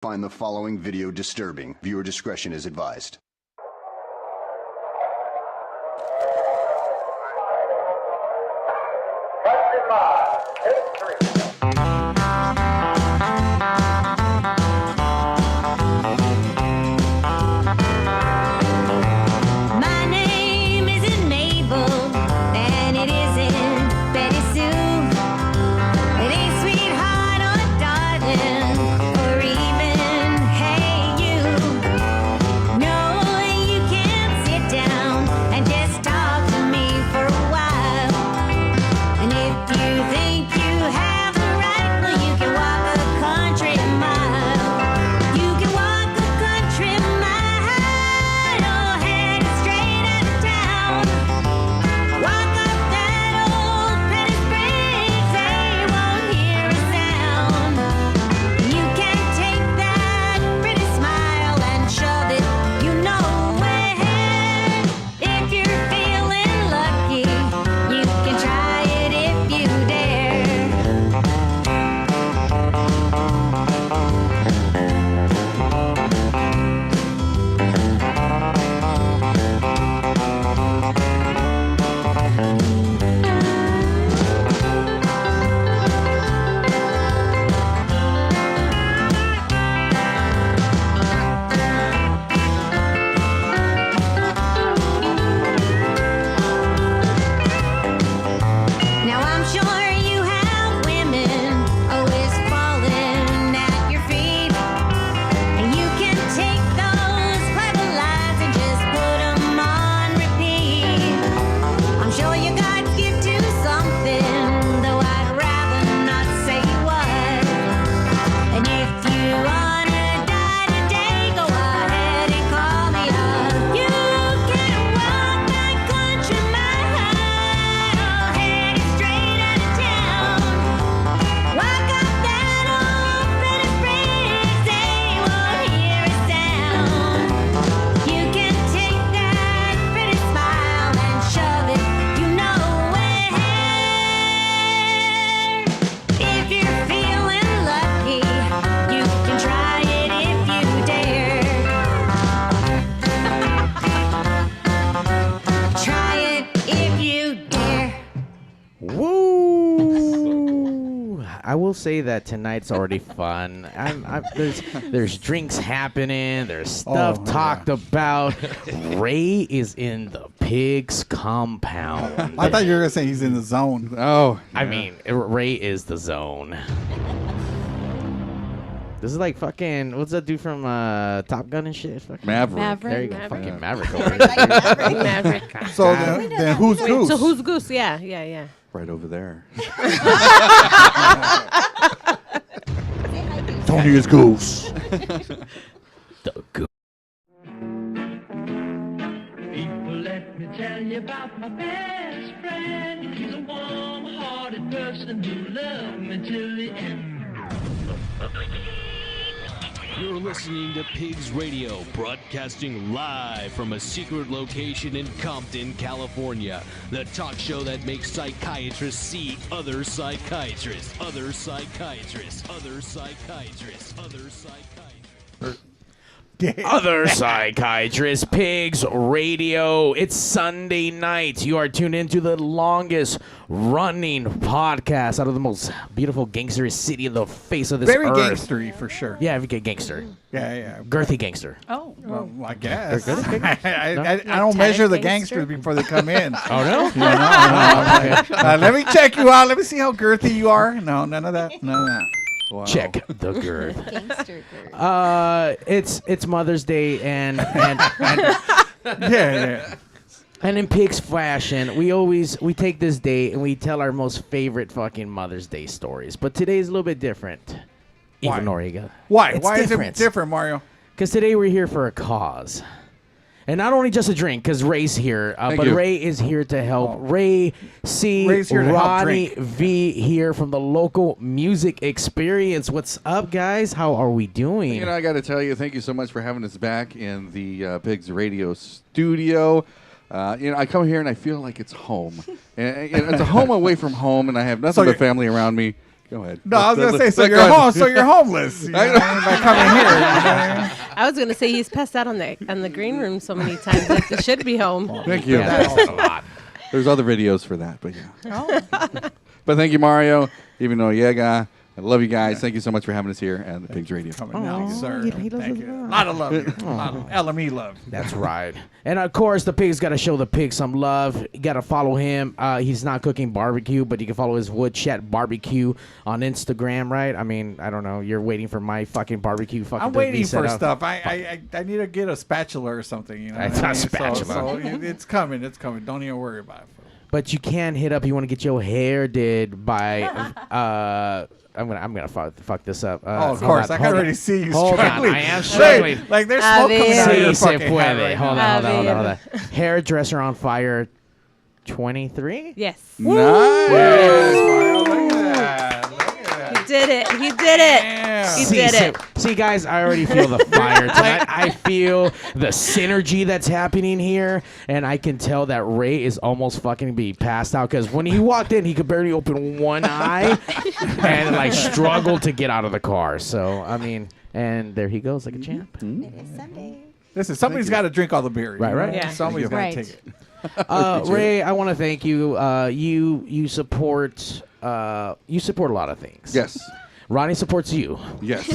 Find the following video disturbing. Viewer discretion is advised. Say that tonight's already fun. There's drinks happening. There's stuff talked about. Ray is in the Pigz compound. I thought you were gonna say he's in the zone. Oh, I mean, Ray is the zone. This is like fucking, what's that dude from Top Gun and shit? Fucking Maverick. There you go, fucking Maverick over Maverick. So then who's Goose? So who's Goose? Yeah. Right over there. Tony is Goose. The Goose. People, let me tell you about my best friend. He's a warm-hearted person who loved me till the end. You're listening to Pigz Radio, broadcasting live from a secret location in Compton, California. The talk show that makes psychiatrists see other psychiatrists, other psychiatrists, other psychiatrists, other psychiatrists. Other psychiatrists, Pigz Radio. It's Sunday night. You are tuned into the longest running podcast out of the most beautiful gangster city in the face of this Very earth. gangstery for sure. Yeah, every gangster. Yeah. Girthy gangster. Oh. Well, I guess. They're good? I don't measure the gangsters before they come in. Oh, no? No. Let me check you out. Let me see how girthy you are. No, none of that. None of that. Wow. Check the girth. Gangster girth. It's Mother's Day and Yeah. And in Pig's fashion, we take this day and we tell our most favorite fucking Mother's Day stories. But today's a little bit different. Why? Even Noriega. Why? It's Why different. is it different, Mario? Because today we're here for a cause. And not only just a drink, because Ray's here, but you. Ray is here to help. Ray C. Ray's here to help Ronnie drink. V. here from the local music experience. What's up, guys? How are we doing? You know, I got to tell you, thank you so much for having us back in the PigzRadio studio. I come here and I feel like it's home. and it's a home away from home, and I have nothing but family around me. Go ahead. No, I was gonna say, so Go you're ahead. home, so you're homeless. You know, by coming here. You know what I mean? I was gonna say he's passed out on the green room so many times that he should be home. Thank you. That's a lot. There's other videos for that, but yeah. But thank you, Mario. Even though Noriega, I love you guys. Thank you so much for having us here at the Pigs Radio. Coming now, sir. he loves Thank us you. all. A lot of love. Here. A lot of LME love. That's right. And of course, the Pigs got to show the Pig some love. You got to follow him. He's not cooking barbecue, but you can follow his Wood Chat Barbecue on Instagram, right? I mean, I don't know. You're waiting for my fucking barbecue fucking I'm to be waiting set for up. stuff. I need to get a spatula or something. You know, It's what I not mean? spatula. So it's coming. It's coming. Don't even worry about it. But you can hit up. You want to get your hair did by. I'm gonna fuck this up. Oh, of course. I can already see you Hold on, struggling. I am struggling. Hey, like there's smoke coming out of your Sí se fucking head puede. right Hold now. on. Hairdresser on Fire 23? Yes. Nice. Yes, Mario, look at that. Look at that. He did it. He did it. Damn. He did it. See, guys, I already feel the fire tonight. I feel the synergy that's happening here, and I can tell that Ray is almost fucking be passed out because when he walked in, he could barely open one eye and like struggled to get out of the car. So, I mean, and there he goes like a champ. It is Sunday. Listen, somebody's got to drink all the beer. you Right, know? right. Yeah. Somebody's got to Right. take it. Ray, I want to thank you. You support a lot of things. Yes. Ronnie supports you. Yes.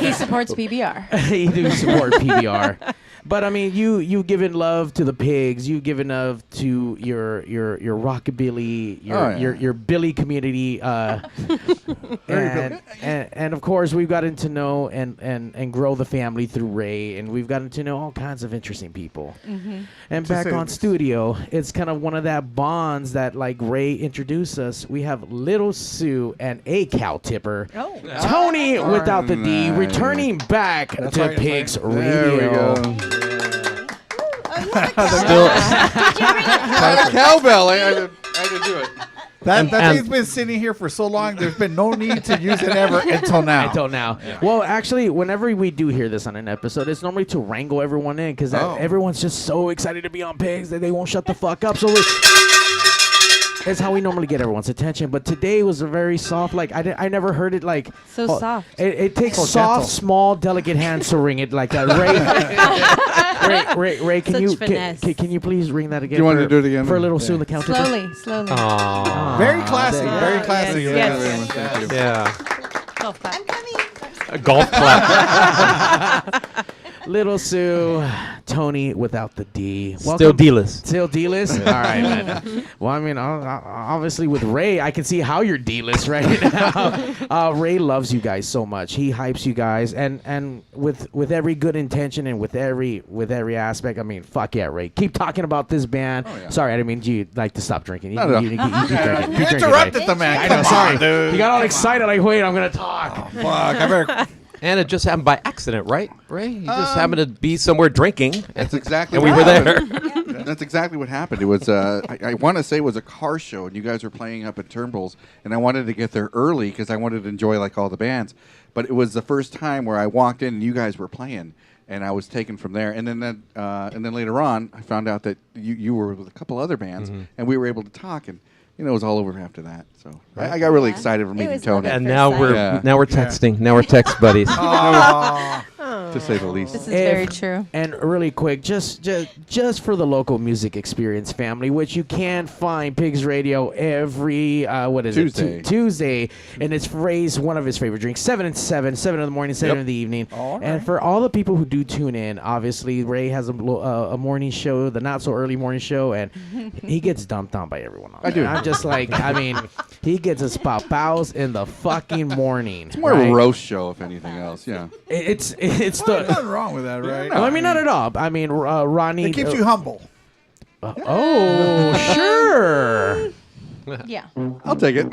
He supports PBR. You do support PBR. But I mean, you've given love to the Pigs. You've given love to your rockabilly, your Billy community, and of course we've gotten to know and grow the family through Ray, and we've gotten to know all kinds of interesting people. And back on studio, it's kind of one of that bonds that like Ray introduced us. We have Lil Sue and a cow tipper, Tony without the D, Nice. returning back to right, Pigs that's There we Radio. go. Still, Cowbell. I had to do it. That thing's been sitting here for so long. There's been no need to use it ever until now. Until now. Well, actually, whenever we do hear this on an episode, it's normally to wrangle everyone in because everyone's just so excited to be on Pigs that they won't shut the fuck up. So it's how we normally get everyone's attention. But today was a very soft, like, I never heard it like. So soft. It takes So soft, gentle. small, delicate hands to ring it like that. Ray, can Such you finesse. can you please ring that again? You want for- to do it again? For a little Sue the Counter? slowly. Very classy. Yeah. Very classy. Yes. Thank you. Yeah. Golf clap. A golf clap. Little Sue, Tony without the D. Still D-less. Still D-list? All right, man. Well, I mean, obviously with Ray, I can see how you're D-list right now. Ray loves you guys so much. He hypes you guys, and with every good intention and with every aspect. I mean, fuck yeah, Ray. Keep talking about this band. Oh, yeah. Sorry, I didn't mean you like to stop drinking. You, No, no. you keep drinking. You Keep drinking, interrupted Ray. the man. I Come know, sorry. on, dude. You got all excited. Like, wait, I'm gonna talk. Fuck. I better. And it just happened by accident, right, Ray? You just happened to be somewhere drinking. That's exactly And we what were happened. there. That's exactly what happened. It was, I want to say it was a car show, and you guys were playing up at Turnbull's, and I wanted to get there early because I wanted to enjoy like all the bands. But it was the first time where I walked in and you guys were playing, and I was taken from there. And then later on, I found out that you were with a couple other bands, and we were able to talk, and it was all over after that. So I got really excited for meeting was Tony, lovely. And First now sight. we're Yeah. now we're texting. Now we're text buddies. to say the least. This is If- very true. And really quick, just for the local music experience family, which you can find Pigs Radio every Tuesday. Tuesday, and it's Ray's one of his favorite drinks, 7 and 7 in the morning, 7 in the evening. All And right. for all the people who do tune in, obviously Ray has a morning show, the not so early morning show, and he gets dumped on by everyone. On I do. there. I'm just like, I mean, he gets his pows in the fucking morning. It's more of a roast show, if anything else. Yeah. It's There's the. nothing wrong with that, right? I mean, not at all. I mean, Ronnie. It keeps you humble. Oh, sure. Yeah. I'll take it.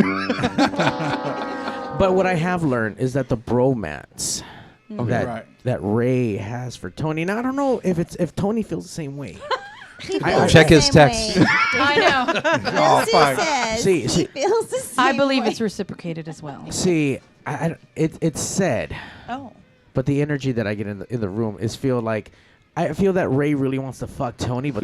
But what I have learned is that the bromance Right. that Ray has for Tony. Now I don't know if Tony feels the same way. Check his text. I know. Oh, fuck. See, He feels the same I believe way. it's reciprocated as well. see, it's said, Oh. but the energy that I get in the room is feel like I feel that Ray really wants to fuck Tony, but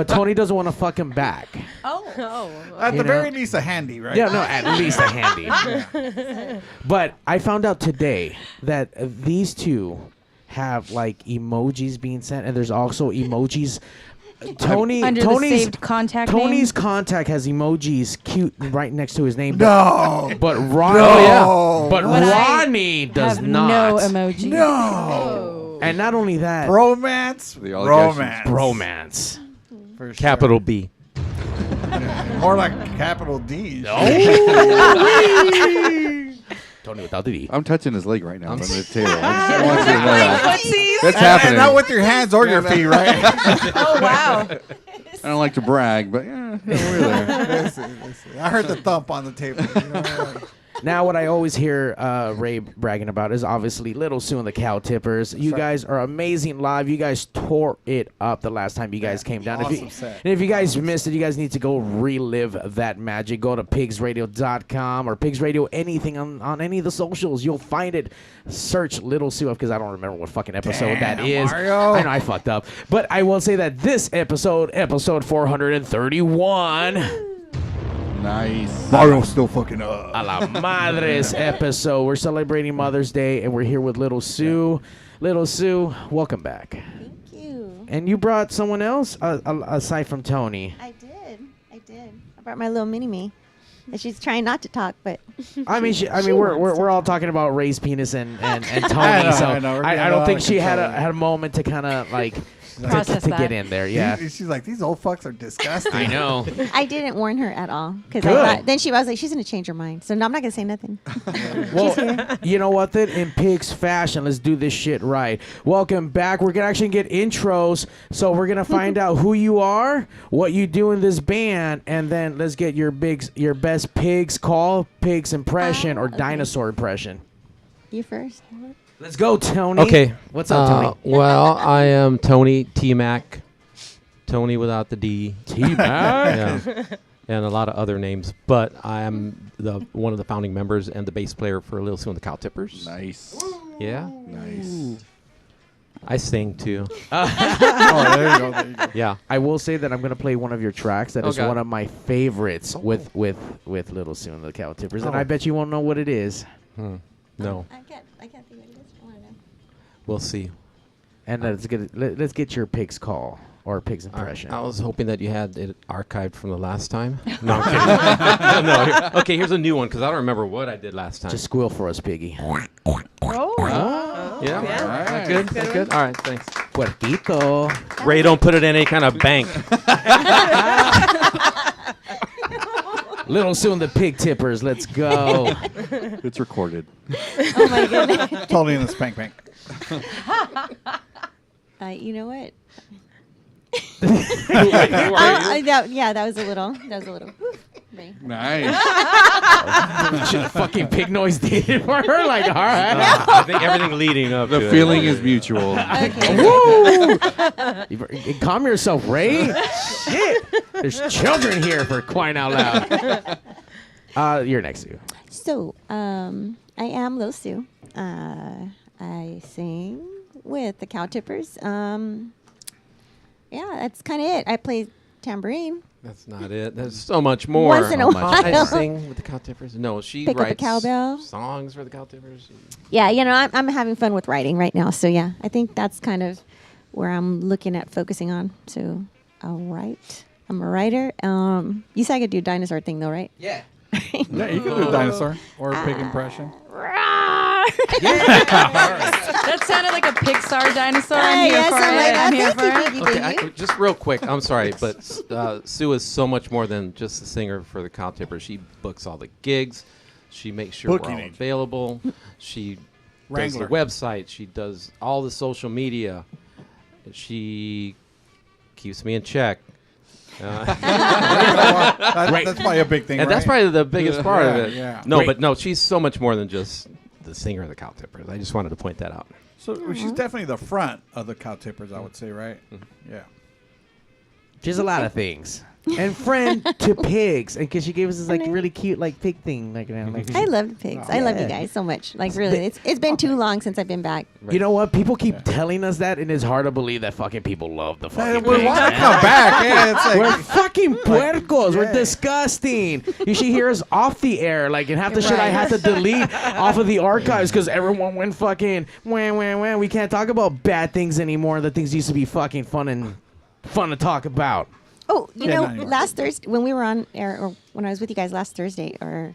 Tony doesn't want to fuck him back. At the very least, a handy, right? Yeah, no, at least a handy. But I found out today that these two have like emojis being sent, and there's also emojis. Tony's saved contact Tony's contact has emojis cute right next to his name. No, but Ronnie, Ronnie does not. No emoji. No. And not only that, Bromance. Bromance. For sure. Capital B. More like capital D. Tony without the D. I'm touching his leg right now on the table. I want you to know that. That's And happening. not with your hands or your feet, right? Oh, wow. I don't like to brag, but yeah, we're there. Listen. I heard the thump on the table. You know? Now, what I always hear Ray bragging about is obviously Lil Sue and the Cow Tippers. You guys are amazing live. You guys tore it up the last time you guys came down. Awesome And set. if you guys missed it, you guys need to go relive that magic. Go to PigzRadio.com or PigzRadio anything on any of the socials. You'll find it. Search Lil Sue up because I don't remember what fucking episode that is. Mario. I know I fucked up. But I will say that this episode 431... Nice. Mario's still fucking up. A la Madres episode. We're celebrating Mother's Day, and we're here with Lil Sue. Lil Sue, welcome back. Thank you. And you brought someone else aside from Tony. I did. I brought my little mini-me. And she's trying not to talk, but... I mean, we're all talking about Ray's penis and Tony, I know. I don't think she had a moment to kind of like Process to that. get in there. Yeah, She's like, these old fucks are disgusting. I know. I didn't warn her at all. Because Good. then she was like, she's going to change her mind. So no, I'm not going to say nothing. Well, you know what then? In Pig's fashion, let's do this shit right. Welcome back. We're going to actually get intros. So we're going to find out who you are, what you do in this band, and then let's get your best Pig's call, Pig's impression, or okay. dinosaur impression. You first. Let's go, Tony. Okay. What's up, Tony? Well, I am Tony T-Mac. Tony without the D. T-Mac. Yeah. And a lot of other names. But I am one of the founding members and the bass player for Lil Sue and the Cow Tippers. Nice. Yeah. Nice. I sing too. Oh, there you go. Yeah. I will say that I'm going to play one of your tracks that is God. one of my favorites with Lil Sue and the Cow Tippers, and Oh. I bet you won't know what it is. No. I can't think what it is. I want to know. We'll see. And let's get your Pig's call or Pig's impression. I was hoping that you had it archived from the last time. No, I'm kidding. No, okay, here's a new one because I don't remember what I did last time. Just squeal for us, Piggy. yeah. Right. Good. That's good. All right. Thanks. Puerquito. Ray, don't put it in any kind of bank. Lil Sue and the Pig Tippers. Let's go. It's recorded. Oh, my goodness. Totally in the spank bank. You know what? Who are you? That was a little. Ray. Nice. Fucking pig noise did it for her. Like, all right. I think everything leading up The to feeling it. is mutual. Woo! Calm yourself, Ray. Shit. There's children here for crying out loud. You're next, Sue. So, I am Lil Sue. I sing with the Cow Tippers. Yeah, that's kind of it. I play tambourine. That's not it. There's so much more. Once in a while. I sing with the Cow Tippers. No, she Pick up a writes cowbell. songs for the Cow Tippers. Yeah, I'm having fun with writing right now. So, yeah, I think that's kind of where I'm looking at focusing on. So, I'll write. I'm a writer. You said I could do a dinosaur thing, though, right? Yeah. Yeah, you can do a dinosaur or a pig impression. That sounded like a Pixar dinosaur. I'm here for it. I'm here for it. Okay, just real quick. I'm sorry, but Sue is so much more than just the singer for the Cow Tippers. She books all the gigs. She makes sure Booking we're all agent. available. She does Wrangler. the website. She does all the social media. She keeps me in check. That's probably a big thing, And right? that's probably the biggest part of it. Yeah. No, Wait. but no, she's so much more than just the singer of the Cow Tippers. I just wanted to point that out. So she's definitely the front of the Cow Tippers, I would say, right? Yeah. She's a lot of things. And friend to pigs, and because she gave us this like really cute like pig thing, like, I love pigs. I love you guys so much. Like really, it's been too long since I've been back. You know what? People keep telling us that, and it's hard to believe that fucking people love the fucking We pigs. want to come back. Yeah, it's like, We're fucking puercos. We're disgusting. You should hear us off the air, like, and half the shit I had to delete off of the archives because everyone went fucking wah. We can't talk about bad things anymore. The things used to be fucking fun to talk about. Oh, you know, last Thursday when we were on air, or when I was with you guys last Thursday, or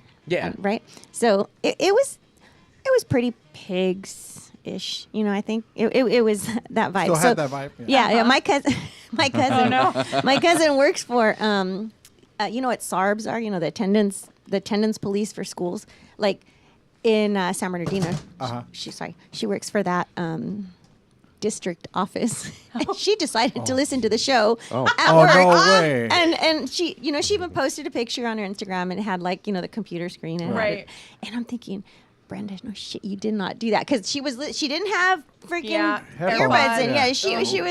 right. So it was pretty pigs-ish. You know, I think it was that vibe. Still had that vibe. Yeah, my cousin, Oh, no. my cousin works for you know what SARBs are? You know, the attendance police for schools, like in San Bernardino. She works for that. District office. She decided to listen to the show at work. No way. And she, you know, she even posted a picture on her Instagram and it had like, you know, the computer screen and Right. And I'm thinking, Brenda, no shit, you did not do that because she didn't have freaking earbuds and she was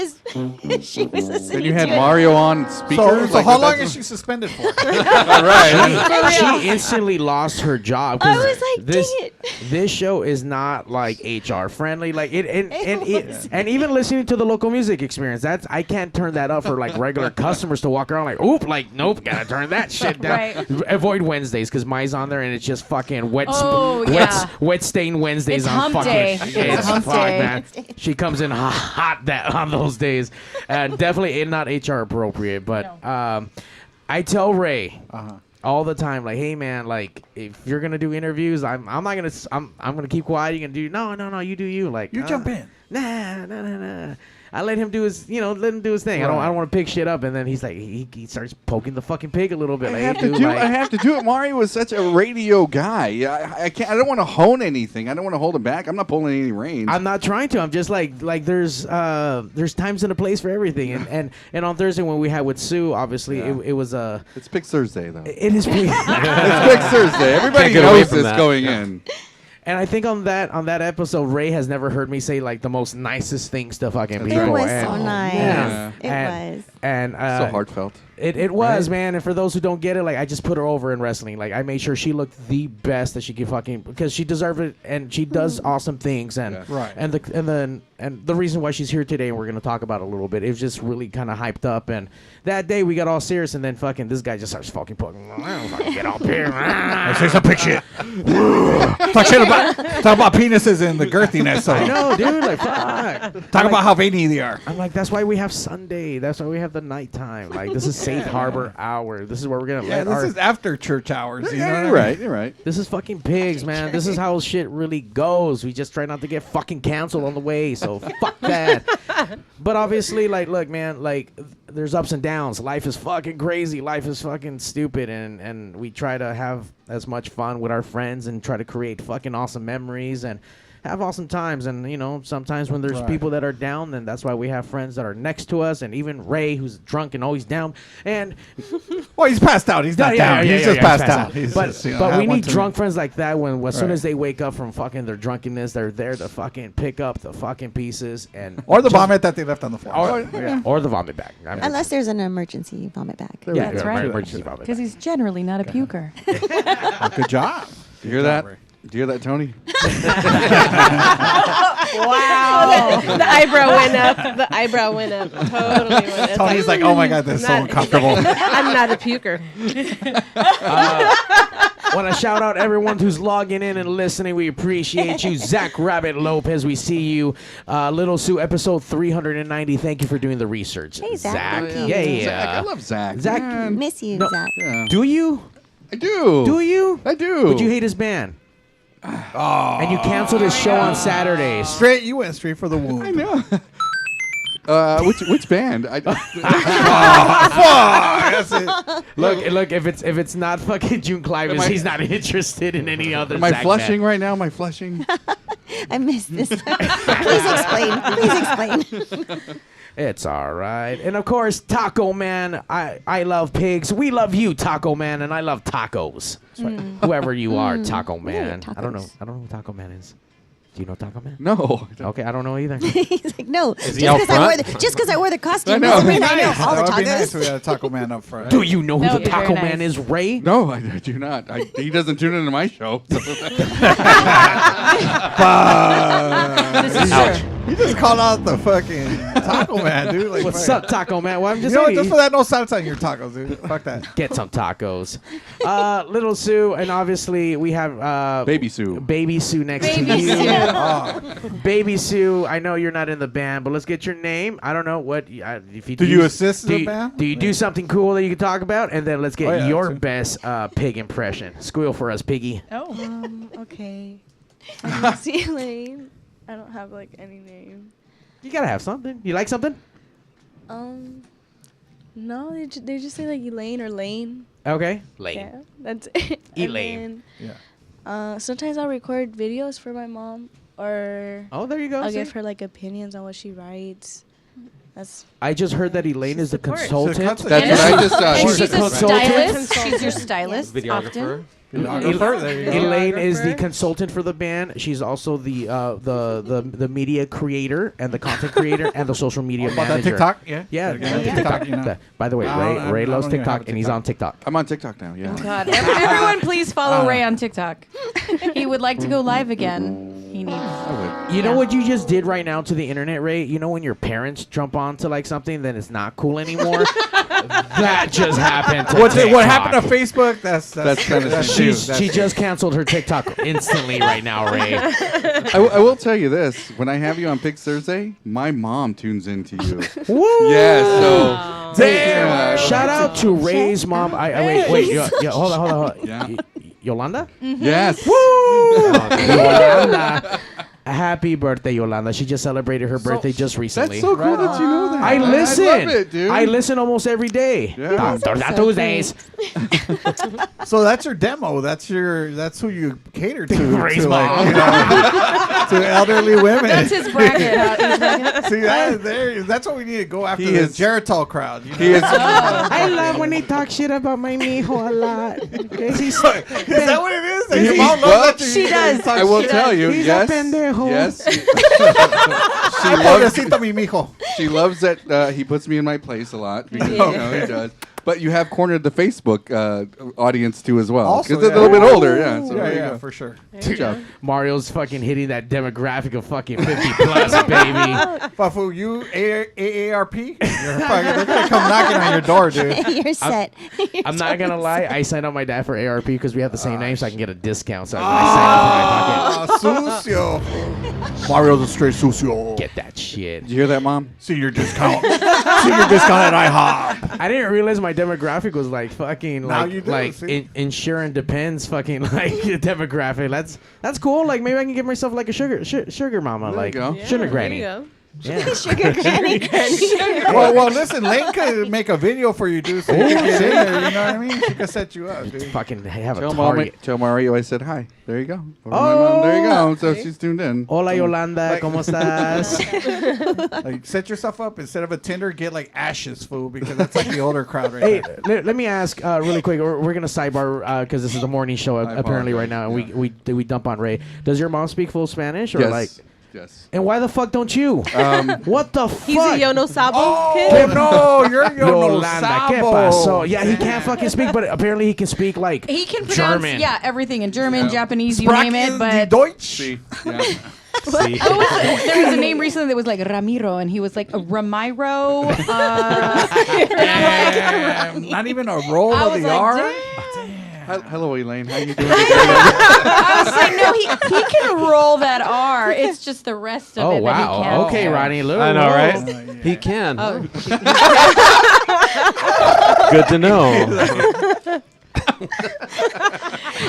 listening. Then you had to it. Mario on speaker. So how long is she suspended for? She instantly lost her job. I was like, this, dang it. This show is not like HR friendly. Like and even listening to the local music experience, I can't turn that up for like regular customers to walk around like, oop, like nope, gotta turn that shit down. Right. Avoid Wednesdays because Mai's on there and it's just fucking wet stain Wednesdays It's on hump fucking. day. It's Hump fuck, day. man. She comes in hot that on those days, and definitely not HR appropriate. But I tell Ray all the time, like, hey man, like if you're gonna do interviews, I'm gonna keep quiet. You're gonna do no, you do you. Like You jump in. Nah. I let him do his thing. I don't want to pick shit up. And then he's like, he starts poking the fucking pig a little bit. I have to do it. Mario was such a radio guy. I can't. I don't want to hone anything. I don't want to hold him back. I'm not pulling any reins. I'm not trying to. I'm just like there's times and a place for everything. And on Thursday when we had with Sue, obviously it was It's Pig Thursday though. it is pretty. It's Pig Thursday. Everybody get away knows from this that. going in. And I think on that episode, Ray has never heard me say like the most nicest things to fucking people. It was and, so nice. Yeah. It was. And So heartfelt. It was, man. And for those who don't get it, like I just put her over in wrestling. Like I made sure she looked the best that she could fucking because she deserved it and she does awesome things. And and the reason why she's here today, and we're gonna talk about it a little bit, it was just really kind of hyped up. And that day we got all serious, and then fucking this guy just starts fucking poking. I don't fucking get up here. Say some pig shit. Talk about penises and the girthiness. So. I know, dude. Like fuck. Talk about how veiny they are. I'm like, that's why we have Sunday. That's why we have the nighttime. Like, this is safe harbor hour. This is where we're gonna let This our. is after church hours. You know what I You're mean? right. You're right. This is fucking pigs, man. This is how shit really goes. We just try not to get fucking canceled on the way. So fuck that. But obviously, like, look, man, like, there's ups and downs. Life is fucking crazy. Life is fucking stupid, and we try to have as much fun with our friends and try to create fucking awesome memories and have awesome times. And you know, sometimes when there's people that are down, then that's why we have friends that are next to us. And even Ray, who's drunk and always down. And well, he's passed out. He's not down. He's just passed out. But we need drunk friends like that when as soon as they wake up from fucking their drunkenness, they're there to fucking pick up the fucking pieces and or the vomit that they left on the floor. Or the vomit bag. Unless there's an emergency vomit bag. Yeah, That's right. emergency vomit Because bag. he's generally not a puker. Good job. Do you hear that? Do you hear that, Tony? Wow. The eyebrow went up. The eyebrow went up. Totally went up. Tony's like, oh my God, this is so uncomfortable. I'm not a puker. Want to shout out everyone who's logging in and listening. We appreciate you. Zack Rabbit Lopez, we see you. Lil Sue, episode 390. Thank you for doing the research. Hey, Zack. Thank you. Yeah. Zack, I love Zack. Zack, man. Miss you, No. Zack. Yeah. do you? I do. Do you? I do. But you hate his band. Oh. And you canceled his show on Saturdays. You went straight for the womb. I know. Which band? That's it. Look. If it's not fucking June Clivis, he's not interested in any other. Am I Zack flushing band. right now? Am I flushing? I missed this. Please explain. It's all right. And of course, Taco Man. I love pigs. We love you, Taco Man, and I love tacos. Whoever you are, Taco Man. tacos. I don't know who Taco Man is. Do you know Taco Man? No. Okay, I don't know either. He's like, no. Is he out front? Just because I wore the costume know. doesn't mean I know all the That would be tacos. nice if we had a Taco Man up front. Do you know That who would the be very Taco nice. Man is, Ray? No, I do not. He doesn't tune into my show. This is Ouch. true. You just called out the fucking Taco Man, dude. Like, What's fuck. up, Taco Man? Well, I'm You just know what? saying. Just for that, no salsa in your tacos, dude. Fuck that. Get some tacos. Little Sue, and obviously we have Baby Sue. Baby Sue next Baby to you. Sue. Oh. Baby Sue, I know you're not in the band, but let's get your name. I don't know what if you Do you assist do the you, band? Do you do something cool that you can talk about, and then let's get Oh, yeah, your that's it. best pig impression. Squeal for us, Piggy. Oh. Okay. I'm Elaine. I don't have like any name. You gotta have something. You like something? No, they just say like Elaine or Lane. Okay. Lane. Yeah, that's it. Elaine. Yeah. Sometimes I'll record videos for my mom, or Oh, there you go. I'll see? give her like opinions on what she writes. That's I just heard that Elaine is the support. consultant. She's a That's what I just And She's she's a a consultant. stylist. She's your stylist. Videographer. Videographer, there you go. Elaine is the Videographer. consultant for the band. She's also the media creator and the content creator and the social media About that manager. TikTok? Yeah. Yeah, Gotta get TikTok. TikTok, you know. By the way, I Ray don't loves even have TikTok, a and he's TikTok. on TikTok. I'm on TikTok now. Yeah. God, everyone, please follow Ray on TikTok. He would like to go live again. He needs. You know what you just did right now to the internet, Ray? You know when your parents jump onto like something, then it's not cool anymore. That just happened. To What TikTok. happened to Facebook? That's kind of that's shitty. new. She just canceled her TikTok instantly right now, Ray. I will tell you this: when I have you on Pigz Thursday, my mom tunes into you. Woo! Yes. So Damn! Shout out to Ray's mom. Wait. Hold on. Yeah. Yolanda? Yes. Yolanda. Happy birthday, Yolanda. She just celebrated her birthday just recently. That's so cool that you know that. I listen. I love it, dude. I listen almost every day. Yeah. Tuesdays. So that's your demo. That's who you cater to. Ray's to like, mom. you know, to elderly women. That's his bracket. See that's what we need to go after. He The is- Geritol crowd. You know? He is. I love when he talks shit about my mijo a lot. Is that what it is? That He- your mom well, loves that she does. talk I will shit? tell you. He's a Yes. pendejo. Yes. Ay, pobrecito mi mijo. She loves that he puts me in my place a lot. Because, you know, he does. But you have cornered the Facebook audience too as well. Also, Because they're a yeah. little bit older. Yeah. So there you Yeah, go. for sure. Good job. Mario's fucking hitting that demographic of fucking 50 plus, baby. Fafu, you AARP? They're gonna come knocking on your door, dude. You're set. I'm not gonna lie. I signed up my dad for ARP because we have the same name, so I can get a discount. So I signed up for my pocket. Sucio. Mario's a straight sucio. Get that shit. Did you hear that, Mom? Senior discount. Senior discount at IHOP. I didn't realize my demographic was like fucking Now like you do, like see? insurance depends fucking like demographic. That's cool. Like maybe I can get myself like a sugar mama, There like you go. sugar There granny. you go. Yeah. Sugar granny. Well, listen, Lane could make a video for you, dude, so you can get in there. You know what I mean? She could set you up, dude. Fucking have a Tell target. tell Mario I said hi. There you go. Or my mom, there you go. So she's tuned in. Hola Yolanda, ¿cómo estás? Like, set yourself up instead of a Tinder, get like Ashes, fool, because that's like the older crowd right Hey, there. let me ask really quick. We're gonna sidebar because this is a morning show apparently right now, and we dump on Ray. Does your mom speak full Spanish or Yes. like? Yes. And why the fuck don't you? What the fuck? He's a Yo No Sabo Que kid. no, you're Yolanda, ¿qué Sabo. pasó? Yeah, he can't fucking speak, but apparently he can speak like He can pronounce German. everything in German, Japanese, you name it. Sprachen But die Deutsch. See? Yeah. See? there was a name recently that was like Ramiro, and he was like a Ramiro. Not even a roll I of was the like, R. "Damn." Hello, Elaine. How you doing? I was like, no, he can roll that R. It's just the rest of Oh it that he wow. can't. Okay, Ronnie. Look. I know, right? Yeah. He can. Oh. Good to know.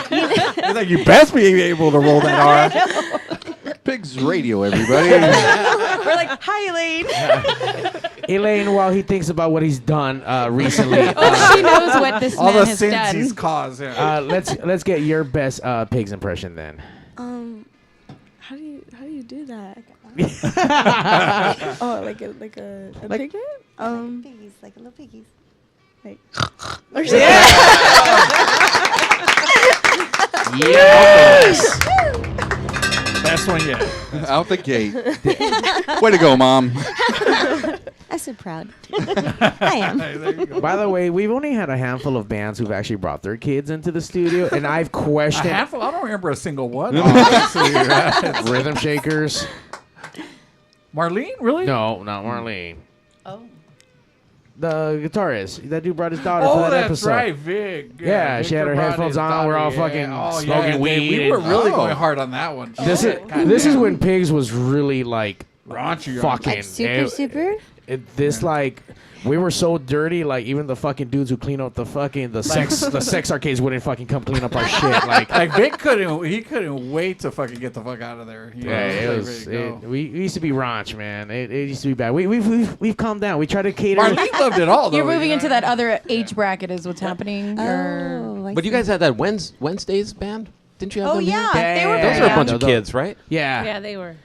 He's like, you best be able to roll that R. Pigz Radio, everybody. We're like, hi, Elaine. Elaine, while he thinks about what he's done recently, Oh, she knows what this All man the has sins done. he's caused. Yeah. let's get your best Pigs impression then. How do you do that? Oh, like a pig? Piggies, like little piggies. Like, Yes. Best one yet. Out the gate. Way to go, Mom. I said proud. I am. There you go. By the way, we've only had a handful of bands who've actually brought their kids into the studio, and I've A questioned handful? I don't remember a single one. Honestly. Rhythm Shakers. Marlene, really? No, not Marlene. Oh. The guitarist. That dude brought his daughter for Oh, that that's episode. right, Vic. Yeah, she had her Victor brought headphones his on. We're all daughter, fucking smoking weed. We were and- really Oh. going hard on that one. This is when Pigz was really like Raunchy. fucking Like super. this like we were so dirty, like even the fucking dudes who clean up the fucking the sex arcades wouldn't fucking come clean up our shit. Like Vic couldn't wait to fucking get the fuck out of there. He yeah, it was was. like ready to go. We used to be raunch, man. It used to be bad. We've calmed down. We try to cater. Marlene loved it all, though. You're moving you into know? that other age bracket is what's happening. or- Oh, I But you see. guys had that Wednesdays band? Didn't you have Oh, them here? yeah. Yeah, They were yeah, Those very are a yeah. bunch No, of the- kids, right? Yeah. Yeah, they were.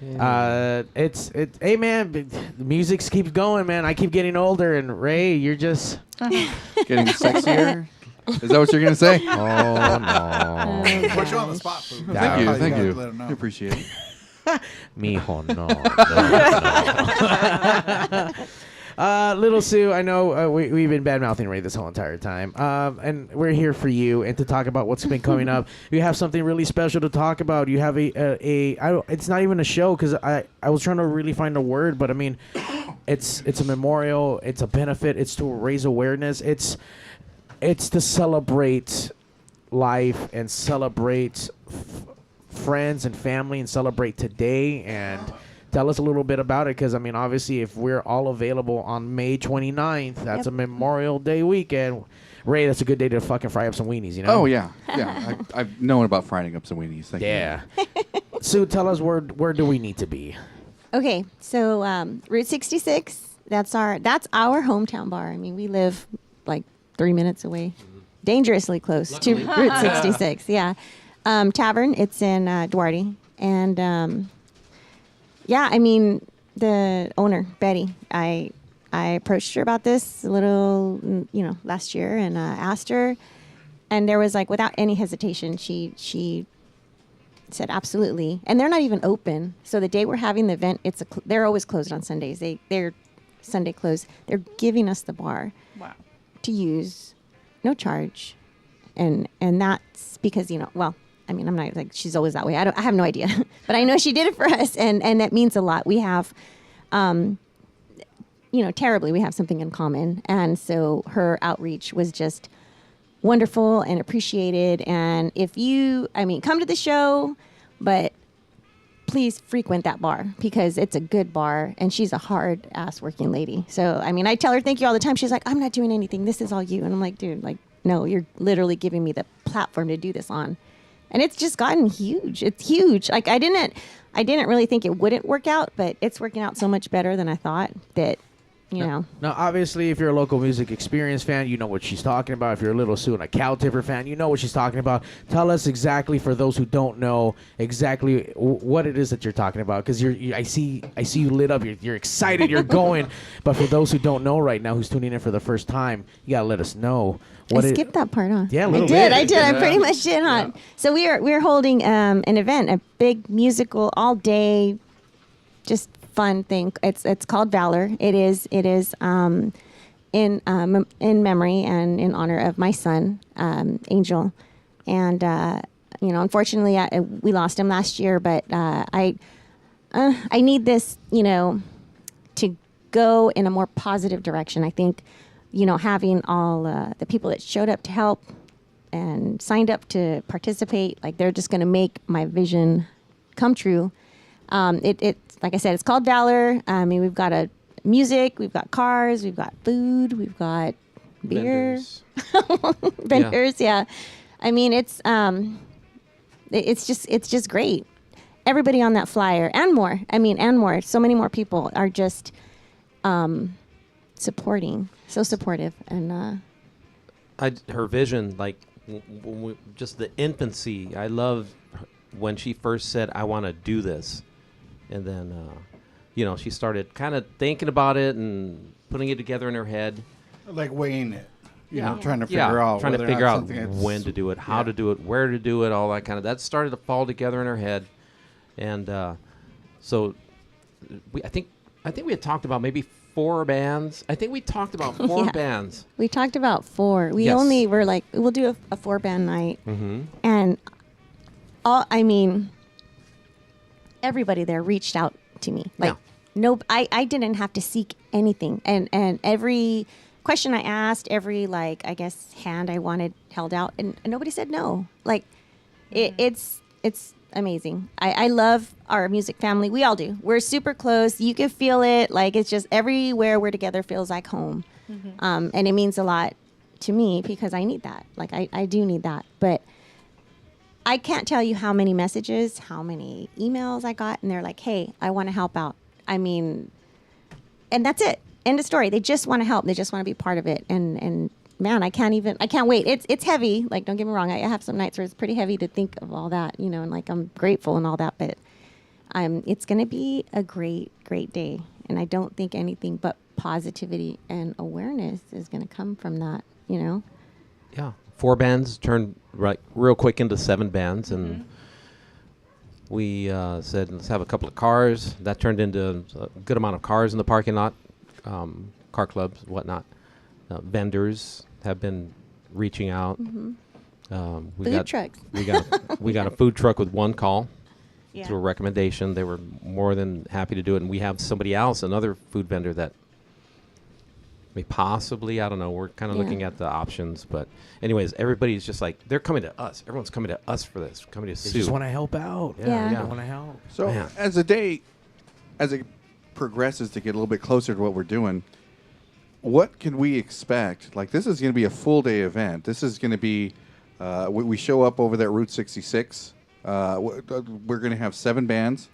Hey man, the music keeps going, man. I keep getting older, and Ray, you're just Getting sexier. Is that what you're gonna say? oh no, Put you on the spot. Food. Thank you, Thank gotta you. let him know. I appreciate it. mijo, no. Little Sue, I know we've been bad mouthing Ray this whole entire time, and we're here for you and to talk about what's been coming up. You have something really special to talk about. You have it's not even a show because I was trying to really find a word, but I mean, it's a memorial, it's a benefit, it's to raise awareness, it's to celebrate life and celebrate friends and family and celebrate today and. Tell us a little bit about it, because, I mean, obviously, if we're all available on May 29th, that's a Memorial Day weekend. Ray, that's a good day to fucking fry up some weenies, you know? Oh yeah, yeah. I've known about frying up some weenies. Thank Yeah. Sue, tell us where do we need to be? Okay, so Route 66. That's our hometown bar. I mean, we live like 3 minutes away, dangerously close to Route 66. Yeah, Tavern. It's in Duarte, and yeah, I mean the owner Betty. I approached her about this a little, last year, and asked her, and there was like without any hesitation, she said absolutely. And they're not even open. So the day we're having the event, they're always closed on Sundays. They're Sunday closed. They're giving us the bar to use, no charge, and that's because I mean, I'm not like she's always that way. I have no idea, but I know she did it for us, and that means a lot. We have, terribly, we have something in common, and so her outreach was just wonderful and appreciated. And if come to the show, but please frequent that bar because it's a good bar, and she's a hard ass working lady. So I mean, I tell her thank you all the time. She's like, I'm not doing anything. This is all you, and I'm like, dude, like, no, you're literally giving me the platform to do this on. And it's just gotten huge. It's huge. Like I didn't really think it wouldn't work out, but it's working out so much better than I thought that, Now, obviously, if you're a local music experience fan, you know what she's talking about. If you're a Little Sue and a Cow Tipper fan, you know what she's talking about. Tell us exactly, for those who don't know, exactly what it is that you're talking about. Because I see you lit up. You're excited. You're going. But for those who don't know right now, who's tuning in for the first time, you gotta let us know. I skipped that part, huh? Yeah, a I little did. bit. I did. I pretty much did, huh? Yeah. So we're holding an event, a big musical, all day, just fun thing. It's called Valor. It is in memory and in honor of my son, Angel, and unfortunately we lost him last year. But I need this, to go in a more positive direction. I think, having all the people that showed up to help and signed up to participate, like they're just going to make my vision come true. It's like I said, it's called Valor. I mean, we've got music, we've got cars, we've got food, we've got beer, vendors. Yeah. I mean, it's just great. Everybody on that flyer and more. I mean, and more. So many more people are just supporting, so supportive, and her vision, like just the infancy. I love when she first said, "I want to do this." And then, she started kind of thinking about it and putting it together in her head. Like weighing it. Trying to trying to figure out something when to do it, how to do it, where to do it, all that kind of. That started to fall together in her head. And so I think we had talked about maybe 4 bands. I think we talked about 4 bands. We talked about 4. We Yes. only were like, we'll do a 4-band night. Mm-hmm. And everybody there reached out to me. Like, no, I didn't have to seek anything. And every question I asked, every, like, I guess, hand I wanted held out, and nobody said no. Like, it's amazing. I love our music family. We all do. We're super close. You can feel it. Like, it's just everywhere we're together feels like home. Mm-hmm. And it means a lot to me because I need that. Like, I do need that. But I can't tell you how many messages, how many emails I got, and they're like, hey, I want to help out. I mean, and that's it. End of story. They just want to help. They just want to be part of it. And man, I can't wait. It's heavy. Like, don't get me wrong. I have some nights where it's pretty heavy to think of all that, you know, and like, I'm grateful and all that, but it's going to be a great, great day. And I don't think anything but positivity and awareness is going to come from that, you know? Yeah. 4 bands turned real quick into 7 bands, and we said, let's have a couple of cars. That turned into a good amount of cars in the parking lot, car clubs, whatnot. Vendors have been reaching out. Mm-hmm. Food trucks. We got a food truck with 1 call Yeah. through a recommendation. They were more than happy to do it, and we have somebody else, another food vendor that may possibly, I don't know, we're kind of looking at the options, but anyways, everybody's just like, they're coming to us. Everyone's coming to us for this, coming to Sue. They just want to help out. Yeah. They want to help. So as it progresses to get a little bit closer to what we're doing, what can we expect? Like, this is going to be a full day event. This is going to be, we show up over there at Route 66. We're going to have 7 bands,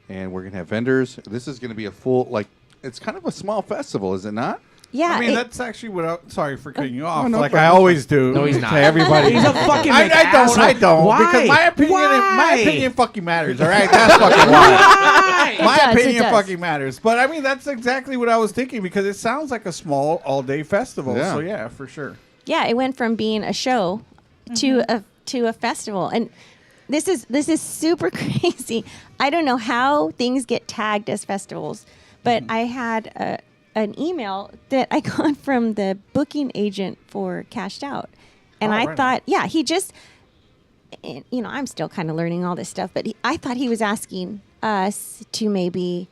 and we're going to have vendors. This is going to be a full, like, it's kind of a small festival, is it not? Yeah. I mean, that's actually what sorry for cutting you off. no Like problem. I always do. No, he's not. To everybody. He's a fucking I don't. Why? Because my opinion fucking matters, all right? That's fucking why. My opinion fucking matters. But I mean, that's exactly what I was thinking because it sounds like a small all-day festival. Yeah. So yeah, for sure. Yeah, it went from being a show to a festival, and this is super crazy. I don't know how things get tagged as festivals, but I had an email that I got from the booking agent for Cashed Out, and I thought, he just, you know, I'm still kind of learning all this stuff, but I thought he was asking us to maybe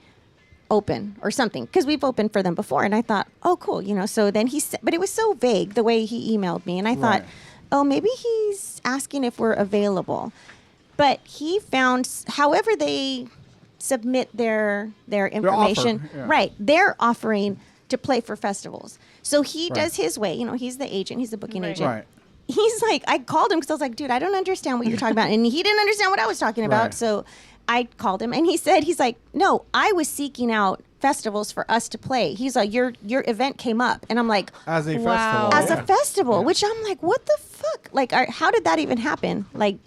open or something because we've opened for them before, and I thought, oh, cool, you know. So then he said, but it was so vague the way he emailed me, and I thought, oh, maybe he's asking if we're available. But he found, however they submit their information, offer, they're offering to play for festivals. So he does his way. You know, he's the agent. He's the booking agent. Right. He's like, I called him because I was like, dude, I don't understand what you're talking about. And he didn't understand what I was talking about. Right. So I called him, and he's like, no, I was seeking out festivals for us to play. He's like, your event came up, and I'm like, As a Wow. festival. as a festival, which I'm like, what the fuck? Like, how did that even happen? Like,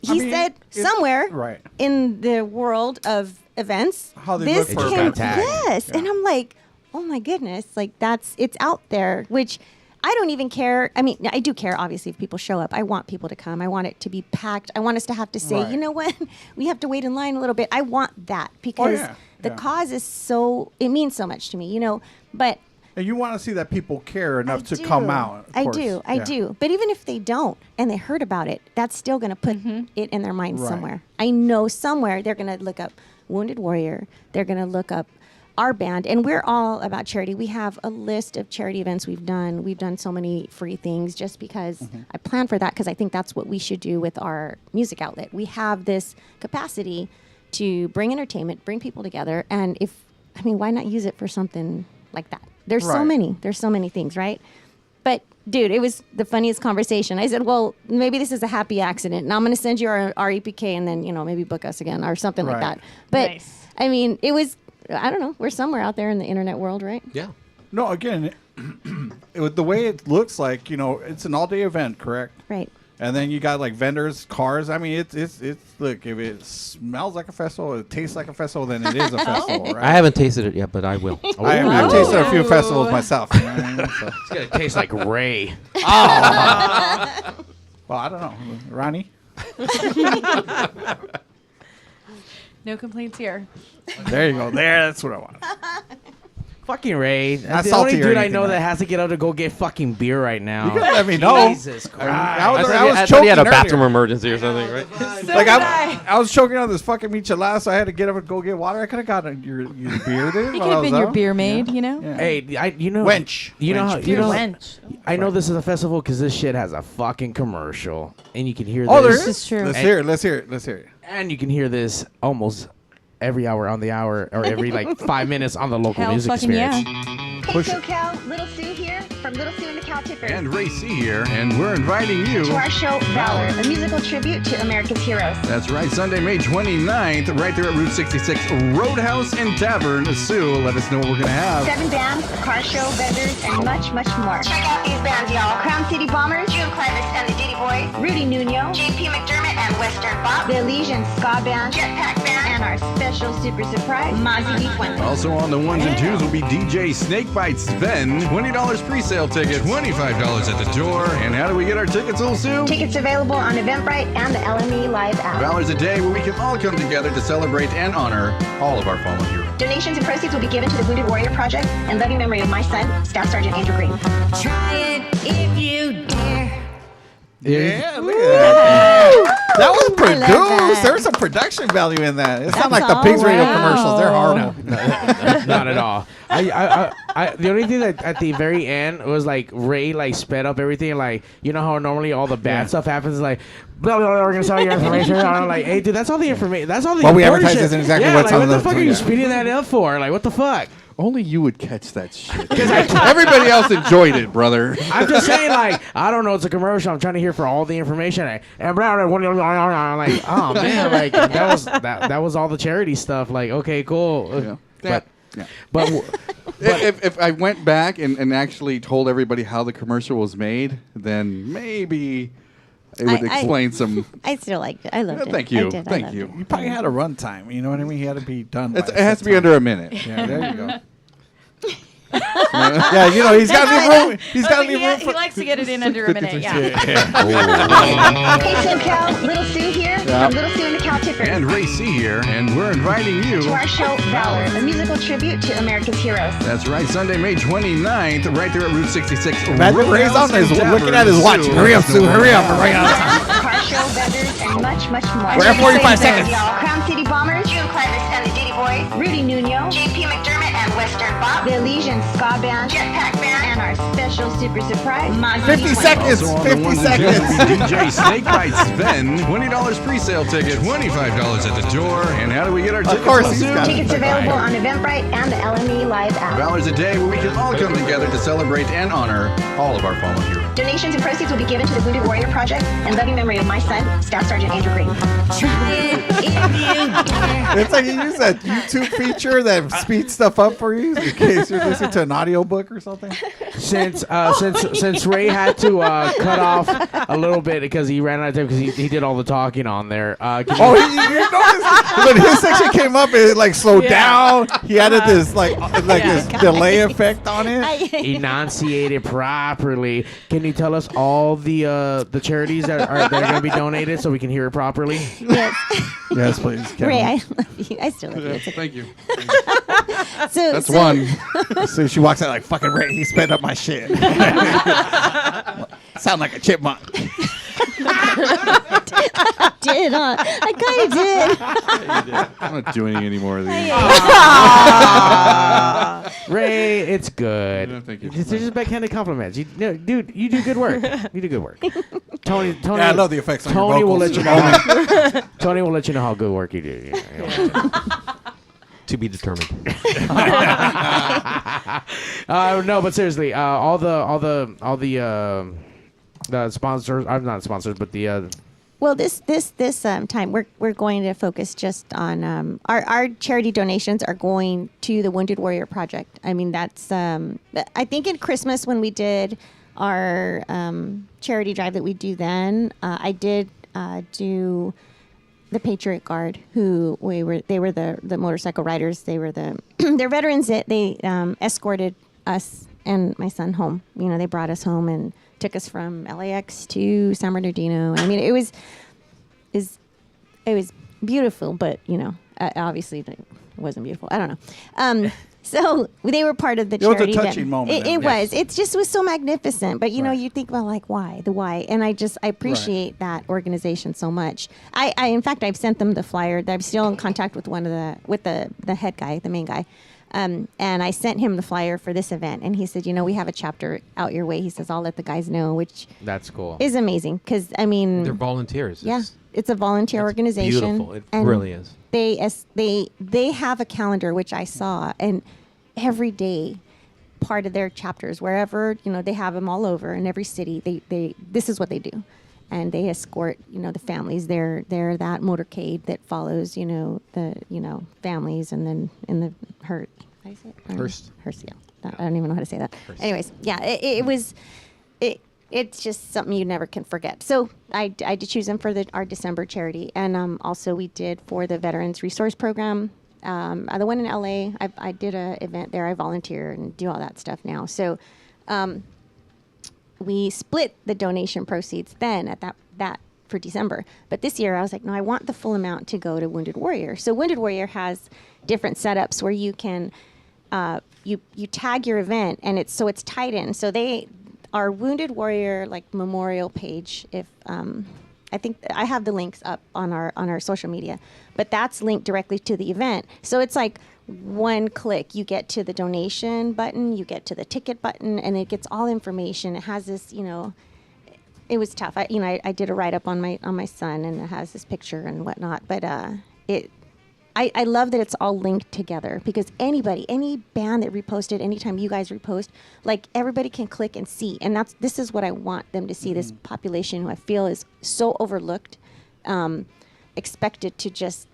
he said somewhere in the world of events, How they this look for can, a tag. yes. And I'm like, oh my goodness, like it's out there, which I don't even care. I mean, I do care, obviously, if people show up. I want people to come. I want it to be packed. I want us to have to say, you know what? We have to wait in line a little bit. I want that because the cause is it means so much to me, you know, but And you want to see that people care enough to come out. I do. But even if they don't and they heard about it, that's still going to put it in their mind somewhere. I know somewhere they're going to look up Wounded Warrior. They're going to look up our band. And we're all about charity. We have a list of charity events we've done. We've done so many free things just because I plan for that because I think that's what we should do with our music outlet. We have this capacity to bring entertainment, bring people together. And why not use it for something like that? There's so many things, right? But dude, it was the funniest conversation. I said, well, maybe this is a happy accident, and I'm going to send you our EPK, and then, you know, maybe book us again or something like that. But I mean, it was, I don't know, we're somewhere out there in the internet world, right? Yeah. No, again, the way it looks like, you know, it's an all-day event, correct? Right. And then you got like vendors, cars. I mean, it's look, if it smells like a festival, it tastes like a festival, then it is a festival, right? I haven't tasted it yet, but I will. I've tasted a few festivals myself. You know what I mean? So. It's going to taste like Ray. Well, I don't know. Ronnie? No complaints here. There you go. That's what I want. Fucking Ray. Not the salty only or dude I anything, know right? that has to get up to go get fucking beer right now. You gotta let me know. Jesus Christ. I thought he had a bathroom emergency or something, right? Like I was choking on this fucking michelada, so I had to get up and go get water. I could have gotten your beer, dude. You could have been your beer maid, you know? Yeah. Hey, you know, Wench. You know, how, you know, Wench. I know this is a festival because this shit has a fucking commercial, and you can hear Oh, there this. is? is true. Let's hear it. Let's hear it. Let's hear it. And you can hear this almost every hour on the hour, or every like 5 minutes on the local Hell music fucking experience. yeah. Hey, SoCal, Little Sue here from Little Sue and the Cow Tippers. And Ray C here, and we're inviting you To our show, Valor, a musical tribute to America's heroes. That's right, Sunday, May 29th, right there at Route 66 Roadhouse and Tavern. Sue, let us know what we're going to have. 7 bands, a car show, vendors, and much, much more. Check out these bands, y'all. Crown City Bombers, June Clivis and the Diddy Boys, Rudy Nuno, JP McDermott and Western Bop, the Elysian Ska Band, Jetpack Band, and our special super surprise, Mozzie D. Fuente. Also on the ones and twos will be DJ Snakebite Sven. $20 pre-sale ticket, $25 at the door. And how do we get our tickets, Lil Sue? Tickets available on Eventbrite and the LME Live app. Valor's a day where we can all come together to celebrate and honor all of our fallen heroes. Donations and proceeds will be given to the Wounded Warrior Project in loving memory of my son, Staff Sergeant Andrew Green. Try it if you dare. Yeah, look at that. That was that. produced. There was some production value in that. It sounded like the all Pigs Radio wow. commercials. They're horrible. Not at all. The only thing that at the very end was like Ray like sped up everything. Like, you know how normally all the bad stuff happens, like blah, blah, blah, we're gonna sell your information. I'm like, hey dude, that's all the information. That's all the Well, we important advertise shit. this in exactly yeah, what's like, on what the the fuck are thing, you yeah. speeding that up for? Like, what the fuck? Only you would catch that shit. Everybody else enjoyed it, brother. I'm just saying, like, I don't know, it's a commercial. I'm trying to hear for all the information. And blah, blah, blah, blah, blah, like, oh man, like that was all the charity stuff. Like, okay, cool. Yeah. But if I went back and actually told everybody how the commercial was made, then maybe it would explain some. I still liked it. I loved it. Thank you. I did. I Thank loved you. it. You probably had a run time. You know what I mean? He had to be done. It has to be under a minute. Yeah, there you go. Yeah, you know, he's got to leave room. He's got to leave room. He likes to get it in under a minute. Yeah. Hey, SoCal, Little Sue here from Little Sue and the Cow Tippers. And Ray C here, and we're inviting you To our show, Valor, a musical tribute to America's heroes. That's right, Sunday, May 29th, right there at Route 66 Imagine Ray's Roadhouse on his and Tavern. looking at his watch. Sue, Hurry up, let us Sue. know Hurry up. what Right on time. Car show, vendors, and much, much more. We're at 45 seconds. Y'all. Crown City Bombers, June Clivis and the Diddy Boys, Rudy Nuno, JP McDermott and Western Bop, the Elysian Ska Band, Jetpack Band, and our special super surprise, Mozzie 50 D. seconds. Also on the 50 ones and twos seconds. will be DJ Snakebite Sven. $20 pre-sale ticket, $25 at the door. And how do we get our tickets? course Lil he's Sue? got it. Tickets available on Eventbrite and the LME Live app. Valor's a day where we can all come together to celebrate and honor all of our fallen heroes. Donations and proceeds will be given to the Wounded Warrior Project in loving memory of my son, Staff Sergeant Andrew Green. Try it if you dare. It's like you use that YouTube feature that speeds stuff up for you in case you're listening to an audiobook or something. since Ray had to cut off a little bit because he ran out of time because he did all the talking on there. Oh, you noticed when his section came up, it like slowed down. He added this this delay effect on it. enunciated properly. Can you tell us all the charities that are going to be donated so we can hear it properly? Yes. Yes, please. Kevin. Ray, I love you. I still love you. It's okay. Thank you. That's one. So she walks out like, fucking Ray, he sped up my shit. Sound like a chipmunk. I did, huh? I kind of did. I'm not doing any more of these. Ray, it's good. Yeah, thank you. It's just backhanded compliments. Dude, you do good work. You do good work. Tony, Yeah, I love the effects on your Tony will vocals. let you know. Tony will let you know how good work you do. To be determined. No, but seriously, all the sponsors. I'm not sponsors, but the. Well, this time we're going to focus just on our charity donations are going to the Wounded Warrior Project. I mean, that's I think in Christmas when we did our charity drive that we do then, I did do the Patriot Guard, who they were the motorcycle riders. They were they're veterans that they escorted us and my son home. You know, they brought us home and took us from LAX to San Bernardino. I mean, it was beautiful, but you know, obviously, it wasn't beautiful. I don't know. So they were part of the It was a charity. touching moment. It was. It just was so magnificent. But, you know, you think about, like, why? The why. And I appreciate that organization so much. In fact, I've sent them the flyer. I'm still in contact with the head guy, the main guy. And I sent him the flyer for this event. And he said, you know, we have a chapter out your way. He says, I'll let the guys know, which that's cool. Is amazing. Because, I mean. They're volunteers. Yeah. It's a volunteer organization. Beautiful. It really is. They have a calendar, which I saw, and every day, part of their chapters, wherever, you know, they have them all over in every city. They this is what they do, and they escort, you know, the families. They're that motorcade that follows, you know, the families, and then in the hearse. Hearse, yeah. I don't even know how to say that. Hearse. Anyways, yeah, it's just something you never can forget. So I did choose them for our December charity. And also we did for the Veterans Resource Program. The one in LA, I did an event there. I volunteer and do all that stuff now. So we split the donation proceeds then at that for December. But this year I was like, no, I want the full amount to go to Wounded Warrior. So Wounded Warrior has different setups where you can, you tag your event and it's tied in. So our Wounded Warrior like memorial page, if I think I have the links up on our social media, but that's linked directly to the event. So it's like one click, you get to the donation button, you get to the ticket button, and it gets all information. It has this, you know, it was tough. I did a write up on my son, and it has this picture and whatnot. But I love that it's all linked together, because any band that reposted, anytime you guys repost, like everybody can click and see. And this is what I want them to see, this population who I feel is so overlooked, expected to just,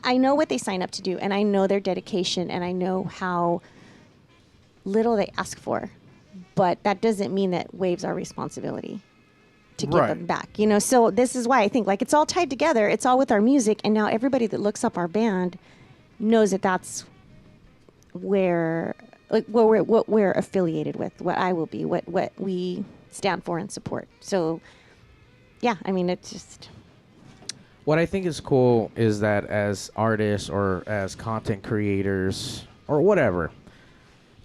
I know what they sign up to do, and I know their dedication, and I know how little they ask for, but that doesn't mean that waives our responsibility to give them back, you know. So this is why I think like it's all tied together. It's all with our music, and now everybody that looks up our band knows that that's where what we're affiliated with, what I will be, what we stand for and support. So yeah, I mean, it's just what I think is cool is that as artists or as content creators or whatever,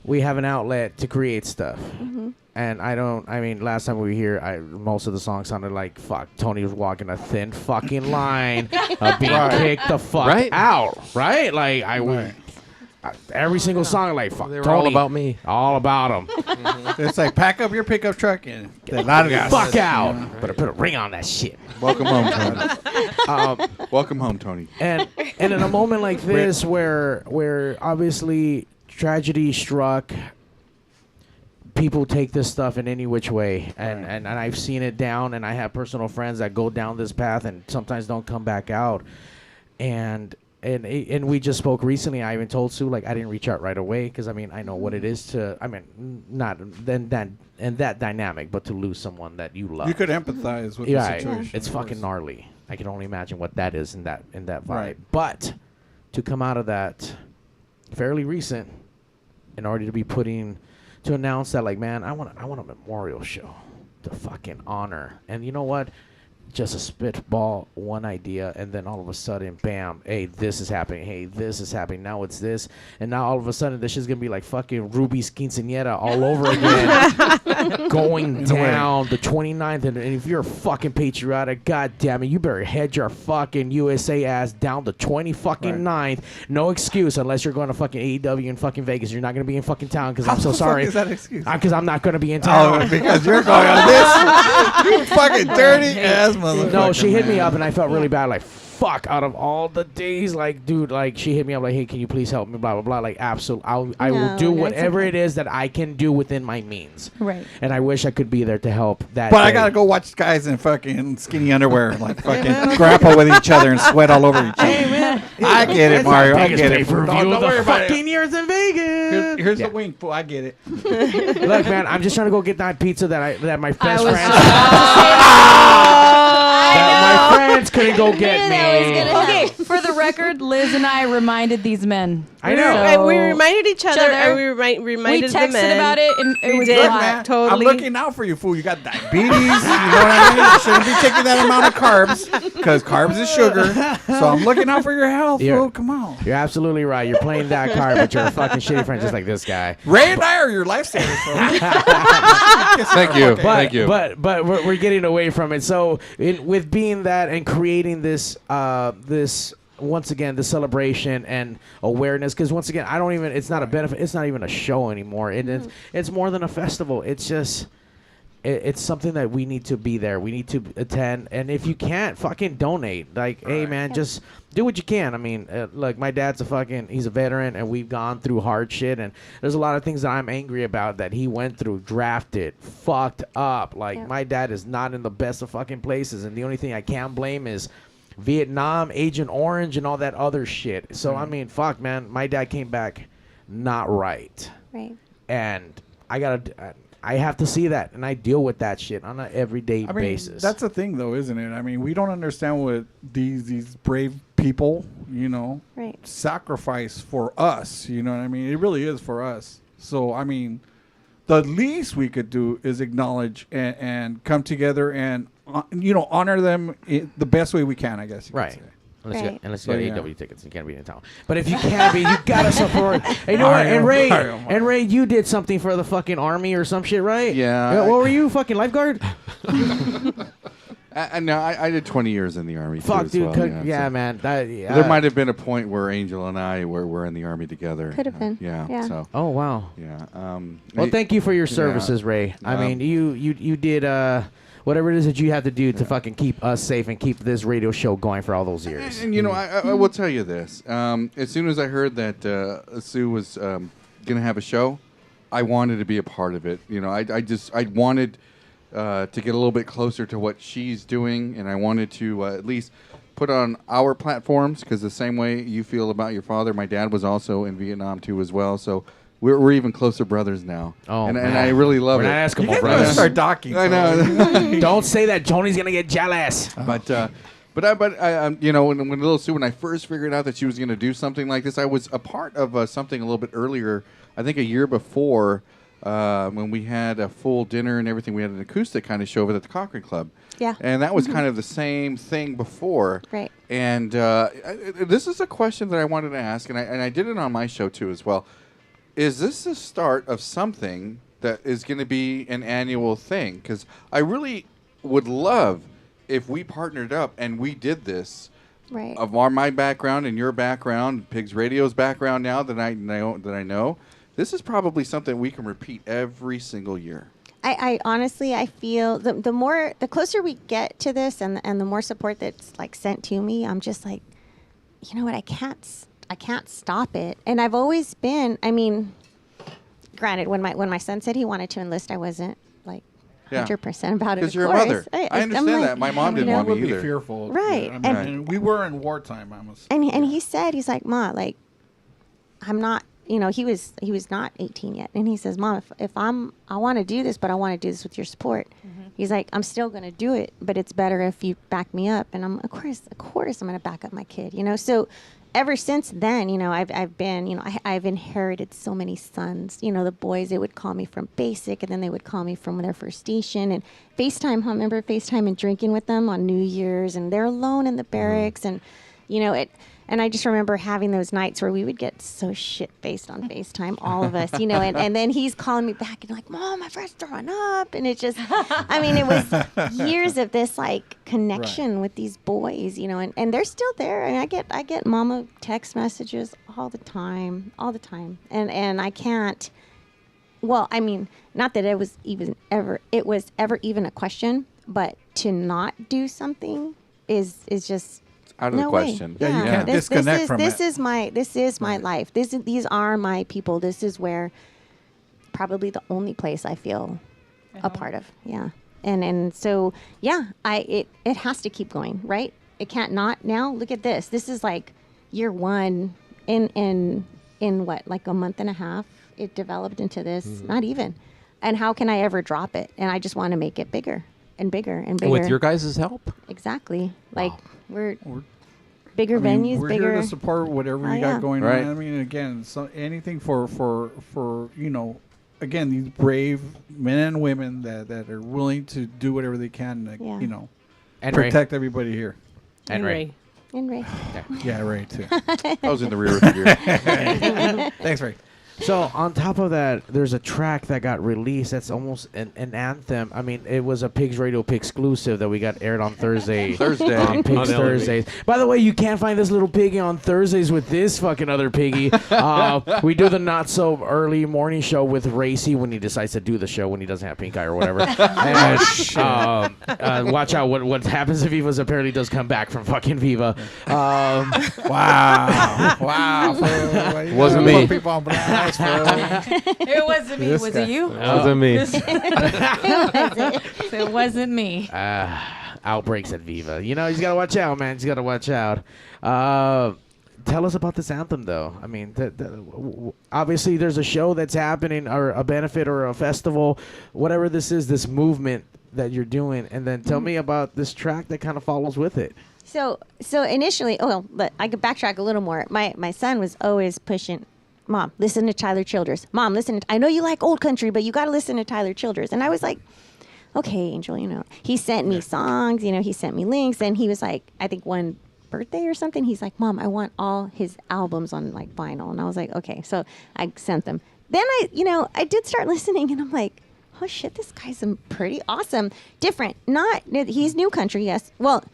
we have an outlet to create stuff. Mm-hmm. And last time we were here, most of the songs sounded like, fuck, Tony was walking a thin fucking line of being kicked the fuck out, right? Like, every single song, like, fuck, they were Tony, all about me. All about him. It's like, pack up your pickup truck and get out of fuck out. Better put a ring on that shit. Welcome home, Tony. Welcome home, Tony. And in a moment like this, where obviously tragedy struck, people take this stuff in any which way, and I've seen it down, and I have personal friends that go down this path and sometimes don't come back out, and we just spoke recently. I even told Sue, like, I didn't reach out right away because I know what it is to, not then that dynamic, but to lose someone that you love. You could empathize with the situation. It's fucking gnarly. I can only imagine what that is in that vibe. Right. But to come out of that fairly recent, in order to announce that, like, man, I want a memorial show to fucking honor. And you know what? Just a spitball, one idea, and then all of a sudden, bam, hey, this is happening. Hey, this is happening. Now it's this. And now all of a sudden, this shit's going to be like fucking Ruby's Quinceañera all over again. Going down the 29th. And if you're fucking patriotic, god damn it, you better head your fucking USA ass down the 29th. No excuse unless you're going to fucking AEW in fucking Vegas. You're not going to be in fucking town because I'm so sorry. How is that an excuse? Because I'm not going to be in town. Oh, because you're going on this. You fucking dirty ass motherfucker. No, she hit me up, and I felt really bad. Like, fuck, out of all the days, like, dude, like, she hit me up, like, hey, can you please help me, blah, blah, blah. Like, absolutely. I will do whatever it is that I can do within my means. Right. And I wish I could be there to help that But day. I got to go watch guys in fucking skinny underwear, like, fucking grapple with each other and sweat all over each other. Hey, man. I get it, Mario. I get it. Pay-per-view of the about fucking years in Vegas. Here's the wink, fool. I get it. Look, man, I'm just trying to go get that pizza that my best friend... my friends couldn't go get me. Okay, for the record, record, Liz and I reminded these men. I know. And we reminded each other, and we reminded we texted the men about it, and it was did, hot. totally. I'm looking out for you, fool. You got diabetes. You know what I mean? You shouldn't be taking that amount of carbs because carbs is sugar. So I'm looking out for your health, fool. Come on. You're absolutely right. You're playing that card, but you're a fucking shitty friend just like this guy. Ray and I are your lifesavers, Thank you. Thank you. But we're getting away from it. So with being that and creating this once again the celebration and awareness, because once again it's not a benefit, it's not even a show anymore. It's more than a festival. It's just it's something that we need to be there. We need to attend, and if you can't, fucking donate. Like, hey man, just do what you can. I mean, look, my dad's he's a veteran, and we've gone through hard shit, and there's a lot of things that I'm angry about that he went through, drafted, fucked up. Like, my dad is not in the best of fucking places, and the only thing I can blame is Vietnam, Agent Orange, and all that other shit. So, I mean, fuck, man, my dad came back not right. Right. And I have to see that, and I deal with that shit on an everyday basis. That's the thing, though, isn't it? I mean, we don't understand what these brave people, sacrifice for us. You know what I mean? It really is for us. So, I mean, the least we could do is acknowledge and come together and, honor them the best way we can, I guess. Right. Unless you got AW tickets, you can't be in town. But if you can be, you gotta support. Hey, you know what? And Ray, you did something for the fucking army or some shit, right? Yeah. What were you, fucking lifeguard? No, I did 20 years in the army. Fuck, too, dude. as well, Man. There might have been a point where Angel and I were in the army together. Could have been. Yeah. So. Oh wow. Yeah. Well, thank you for your services, Ray. I mean, you did. Whatever it is that you have to do to fucking keep us safe and keep this radio show going for all those years. And I will tell you this. As soon as I heard that Sue was going to have a show, I wanted to be a part of it. I wanted to get a little bit closer to what she's doing, and I wanted to at least put on our platforms, because the same way you feel about your father, my dad was also in Vietnam too as well. So we're even closer brothers now. Oh, and I really love it. We're not Eskimo brothers. Start docking. I know. Don't say that. Tony's gonna get jealous. But I when Lil Sue, when I first figured out that she was gonna do something like this, I was a part of something a little bit earlier. I think a year before, when we had a full dinner and everything. We had an acoustic kind of show over at the Cochrane Club. Yeah. And that was kind of the same thing before. Right. And this is a question that I wanted to ask, and I did it on my show too as well. Is this the start of something that is going to be an annual thing? Because I really would love if we partnered up and we did this. Right. Of my background and your background, Pigs Radio's background now that I know, this is probably something we can repeat every single year. I honestly, I feel the closer we get to this and the more support that's like sent to me, I'm just like, you know what, I can't stop it. And I've always been, I mean, granted, when my son said he wanted to enlist, I wasn't like 100% about it. Because you're a mother. I understand that. My mom didn't want me either. Be fearful. Right. And we were in wartime. And he said, he's like, Ma, like, I'm not, he was not 18 yet. And he says, Mom, if I want to do this, but I want to do this with your support. Mm-hmm. He's like, I'm still going to do it, but it's better if you back me up. And I'm, of course, I'm going to back up my kid, So ever since then, I've been, I've inherited so many sons. The boys, they would call me from basic, and then they would call me from their first station. And FaceTime, I remember FaceTime and drinking with them on New Year's, and they're alone in the barracks. And, and I just remember having those nights where we would get so shit-faced on FaceTime, all of us, and then he's calling me back and like, Mom, my friend's throwing up. And it just, it was years of this like connection with these boys, and they're still there. I get mama text messages all the time. And I can't, not that it was ever even a question, but to not do something is just out of the question. Yeah, you can't disconnect from it. This is my life. These are my people. This is where probably the only place I feel a part of. Yeah. And so it has to keep going, right? It can't not now. Look at this. This is like year one in what, like a month and a half, it developed into this, not even. And how can I ever drop it? And I just want to make it bigger and bigger and bigger. With your guys' help? Exactly. Like we're bigger venues, we're bigger. here to support whatever Oh, you yeah. got going Right. on. I mean, again, so anything for again, these brave men and women that are willing to do whatever they can to, Yeah. And Ray. protect everybody here. And Ray. And Ray. Yeah, Ray too. I was in the rear with you. Thanks, Ray. So on top of that, there's a track that got released that's almost an anthem. I mean, it was a Pigs Radio exclusive that we got aired on Thursday. Thursday. On Pigs On LRB. Thursdays. By the way, you can't find this little piggy on Thursdays with this fucking other piggy. We do the not so early morning show with Racy when he decides to do the show when he doesn't have pink eye or whatever. And, watch out what happens if Viva's apparently does come back from fucking Viva. Wow. Wow. Wasn't me. People on blast, bro. It wasn't me. This Was guy. it you? Wasn't me. So it wasn't me. Outbreaks at Viva. You know, he's got to watch out, man. He's got to watch out. Tell us about this anthem, though. I mean, obviously there's a show that's happening or a benefit or a festival, whatever this is, this movement that you're doing. And then tell me about this track that kind of follows with it. So initially, but I could backtrack a little more. My son was always pushing, Mom, listen to Tyler Childers. Mom, listen. I know you like old country, but you got to listen to Tyler Childers. And I was like, okay, Angel, He sent me songs, he sent me links. And he was like, I think one birthday or something, he's like, Mom, I want all his albums on like vinyl. And I was like, okay. So I sent them. Then I did start listening, and I'm like, oh shit, this guy's pretty awesome. Different. He's new country, yes. Well,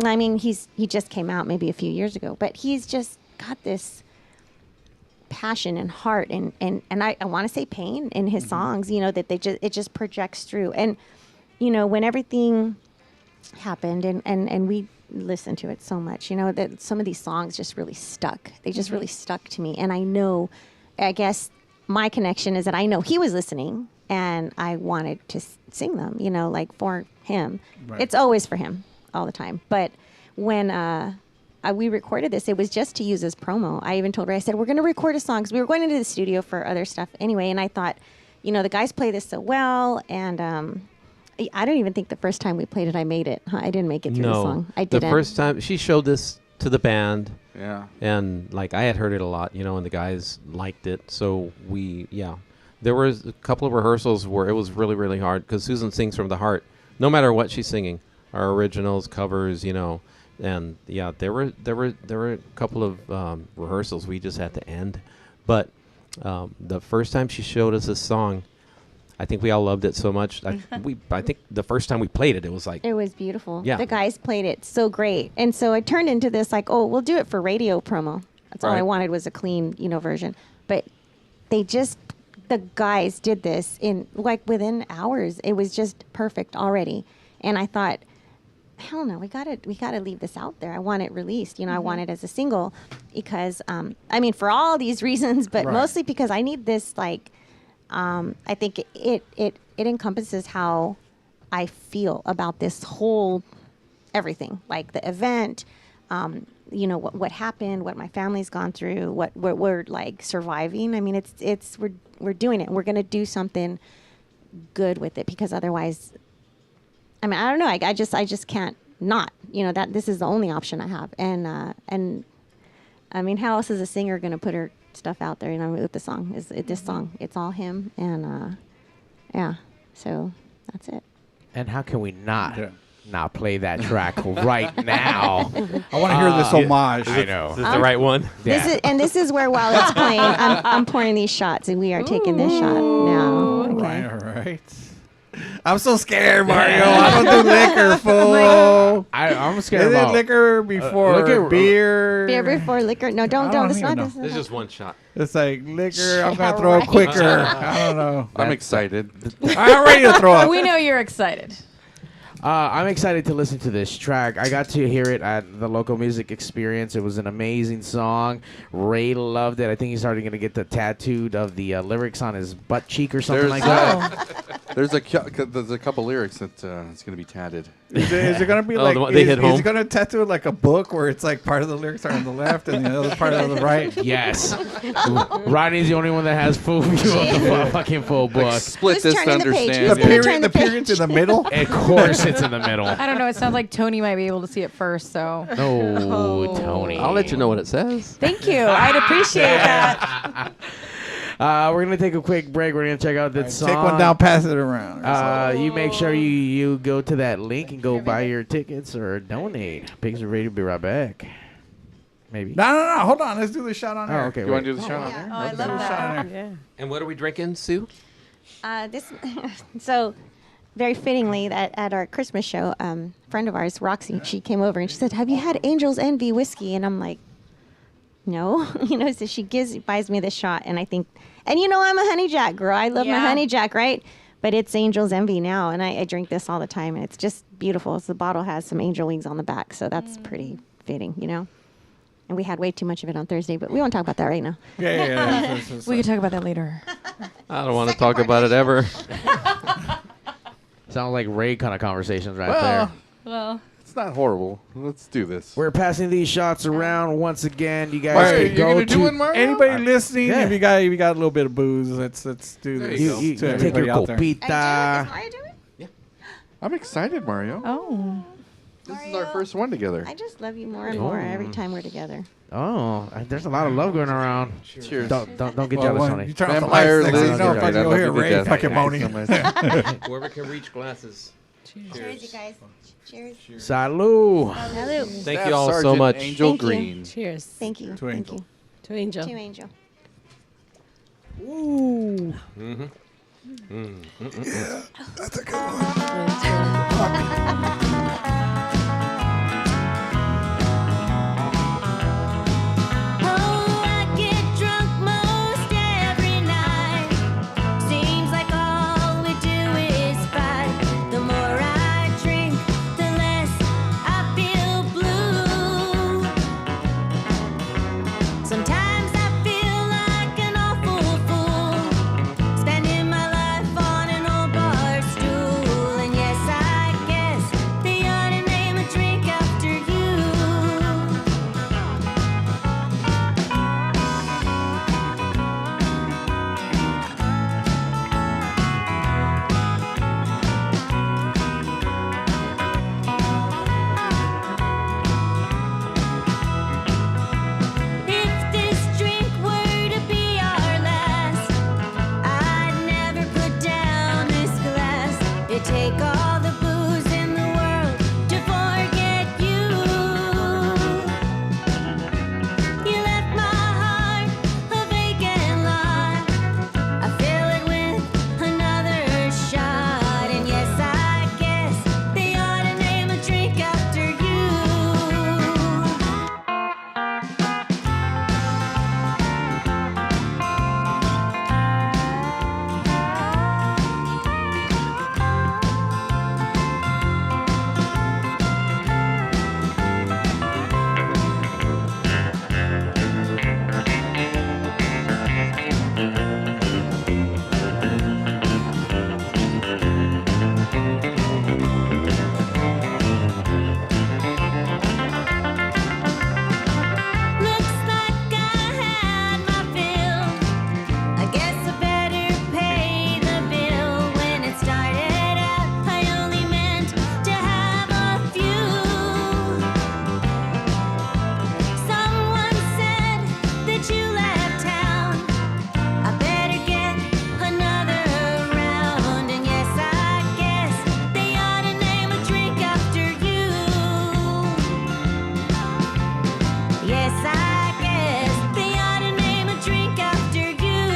I mean, he just came out maybe a few years ago, but he's just got this passion and heart and I want to say pain in his songs, that it just projects through. And, when everything happened and we listened to it so much, that some of these songs just really stuck. They just really stuck to me. And I guess my connection is that I know he was listening and I wanted to sing them, like for him. Right. It's always for him all the time. But when we recorded this, it was just to use as promo. I even told her, I said, we're going to record a song because we were going into the studio for other stuff anyway. And I thought, the guys play this so well. And I don't even think the first time we played it, I made it. I didn't make it through the song. I didn't. The first time she showed this to the band. Yeah. And like I had heard it a lot, and the guys liked it. So there was a couple of rehearsals where it was really, really hard because Susan sings from the heart, no matter what she's singing. Our originals, covers, and there were a couple of rehearsals we just had to end. But the first time she showed us this song, I think we all loved it so much. I think the first time we played it, it was like it was beautiful. Yeah. The guys played it so great, and so I turned into this like, oh, we'll do it for radio promo. That's all I wanted was a clean, version. But the guys did this in like within hours. It was just perfect already, and I thought, hell no, we gotta leave this out there. I want it released. I want it as a single because for all these reasons, but mostly because I need this like. I think it encompasses how I feel about this whole everything, like the event, what happened, what my family's gone through, what we're like surviving. I mean, we're doing it. We're gonna do something good with it because otherwise, I don't know. I just can't not. That this is the only option I have, and I mean, how else is a singer gonna put her stuff out there, with the song. This song, it's all him, and so that's it. And how can we not play that track right now? I want to hear this homage. I know. Is this the right one? This is where while it's playing, I'm pouring these shots, and we are taking this shot now. Okay. All right. I'm so scared, Mario. I don't do liquor, fool. I'm scared Is it about liquor before beer? Beer before liquor? No, don't. This even one. know. It's just one shot. It's like liquor. I'm gonna throw up quicker. I don't know. I'm excited. I'm ready to throw up. We know you're excited. I'm excited to listen to this track. I got to hear it at the local music experience. It was an amazing song. Ray loved it. I think he's already going to get the tattooed of the lyrics on his butt cheek or something like that. There's a couple lyrics that it's going to be tatted. Is it gonna be like? They Is hit home. it gonna tattoo it like a book where it's like part of the lyrics are on the left and the other part on the right? Yes. Rodney's the only one that has full view of the fucking full book. Split Who's this to turning the page? understand. Who's The gonna period, turn the the period's in the middle. Of course, it's in the middle. I don't know. It sounds like Tony might be able to see it first. So No, Tony. I'll let you know what it says. thank you. I'd appreciate that. We're gonna take a quick break. We're gonna check out that song. Take one down, pass it around. You make sure you go to that link and go buy your tickets or donate. Pigs Radio will be right back. Maybe. No. Hold on. Let's do the shot on Oh, air. okay. You want to wait. do the shot on there? Oh, I love that. And what are we drinking, Sue? This so very fittingly that at our Christmas show, friend of ours, Roxy, she came over and she said, "Have you had Angel's Envy whiskey?" And I'm like, "No," So she buys me this shot, and I think, and I'm a Honey Jack girl. I love my Yeah. Honey Jack, right? But it's Angel's Envy now, and I drink this all the time, and it's just beautiful. So the bottle has some angel wings on the back, so that's pretty fitting, And we had way too much of it on Thursday, but we won't talk about that right now. Yeah. We can talk about that later. I don't want to talk about it ever. Sounds like Ray kind of conversations right Well, there. Well, it's not horrible. Let's do this. We're passing these shots around once again. You guys Wait, can you're go gonna to do it, Mario? Anybody listening? Yeah. If you got a little bit of booze, let's do this. you to take your everybody out there. copita. I'm excited, Mario. oh, This is our first one together. I just love you more and more every time we're together. Oh, there's a lot of love going around. Cheers. Don't get Well, jealous, when Tony. you turn off the Vampire lights, next thing you Liz, know, you're right. fucking I you'll love hear you to Ray death. fucking moaning. Whoever can reach glasses. Cheers, you guys. Cheers. Salud. Hello. Thank Staff you all so Sergeant much. Angel Thank you. Green. Cheers. Thank you. To Thank Angel. you. To Angel. To Angel. Ooh. That's a good one. Sometimes I feel like an awful fool, spending my life on an old bar stool. And yes, I guess they ought to name a drink after you. If this drink were to be our last, I'd never put down this glass. It'd take all the booze in the world to forget you. You left my heart a vacant lot. I fill it with another shot. And yes, I guess they ought to name a drink after you. Looks like I had my fill. I guess I better pay the bill. When it started out, I only meant to have a few. Someone said that you left town. I better get another round. And yes, I guess they ought to name a drink after you. Yes, I guess they ought to name a drink after you.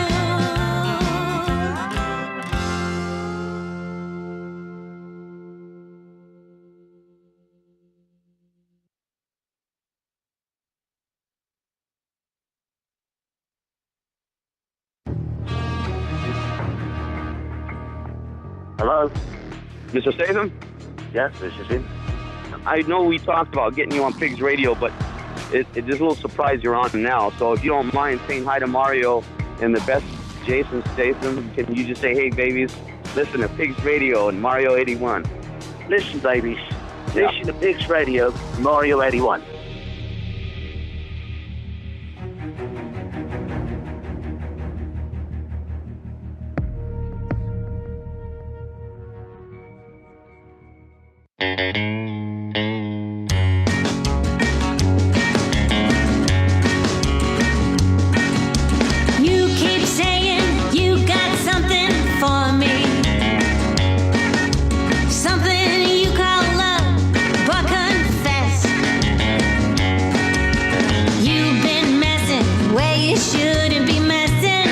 Hello? Mr. Statham? Yes, this is him. I know we talked about getting you on Pigs Radio, but it's just a little surprise you're on now. So if you don't mind saying hi to Mario and the best Jason Statham, can you just say, hey, babies, listen to Pigs Radio and Mario 81. Listen, babies, Listen to Pigs Radio, Mario 81. You keep saying you got something for me, something you call love, but confess you've been messing where you shouldn't be messing,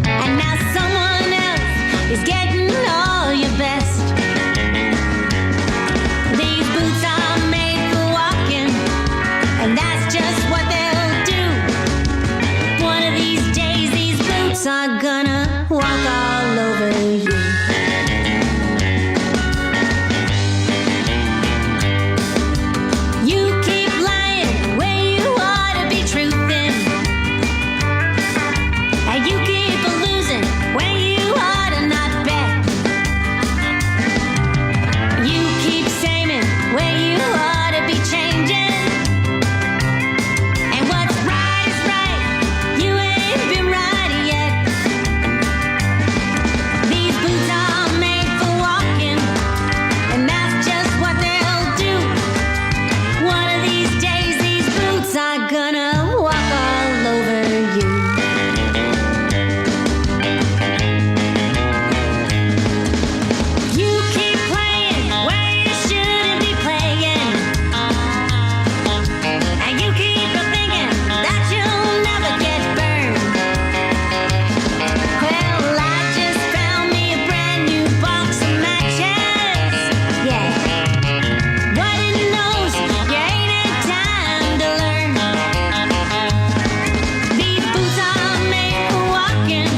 and now someone else is getting all your best. These boots are made for walking, and that's just what they'll do. One of these days, these boots are gonna walk all over you. You keep lying where you ought to be truthing, and you keep losing where you ought to not bet. You keep saying where you ought to be changing, and what's right is right. You ain't been right yet. These boots are made for walking, and that's just what they'll do. One of these days, these boots are gonna walk all over you. You keep playing where you shouldn't be playing, and you keep thinking that you'll never get burned. Well, I just found me a brand new box of matches. Yeah, what it knows, you ain't had time to learn. These boots are made for walking,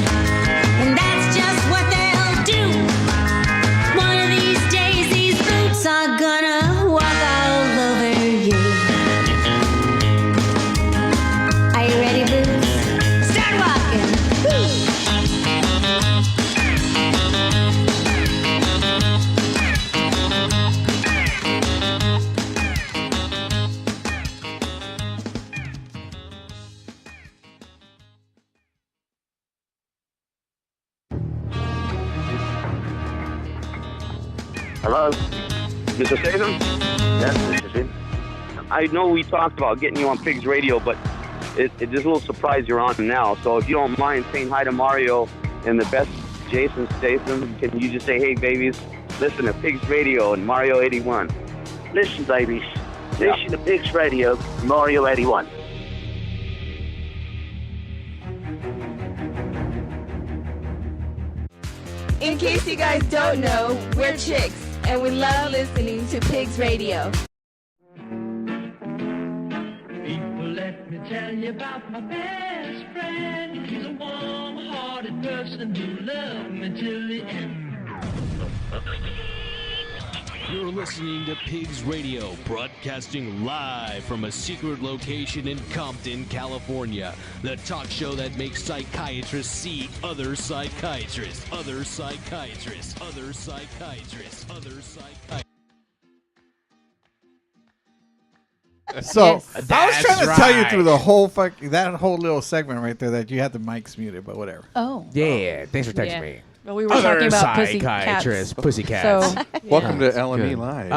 and that's just what they'll do. One of these days, these boots are gonna walk all over you. Are you ready, boots? Start walking. Hello? Mr. Statham? Yes, Mr. Statham. I know we talked about getting you on Pigs Radio, but it's just a little surprise you're on now. So if you don't mind saying hi to Mario and the best Jason Statham, can you just say, hey, babies, listen to Pigs Radio and Mario 81? Listen, babies. Listen to Pigs Radio, Mario 81. In case you guys don't know, we're chicks, and we love listening to Pigs Radio. People, let me tell you about my best friend. He's a warm-hearted person who loved me till the end. You're listening to Pigs Radio, broadcasting live from a secret location in Compton, California. The talk show that makes psychiatrists see other psychiatrists, other psychiatrists, other psychiatrists, other psychiatrists. So Yes. I was That's trying to tell you right. through the whole that whole little segment right there that you had the mics muted, but whatever. Oh. Yeah, thanks for texting Yeah. me. Well, we were Other talking about psychiatrists, pussycats. pussycats. So, Welcome yeah. to LME Good. Live,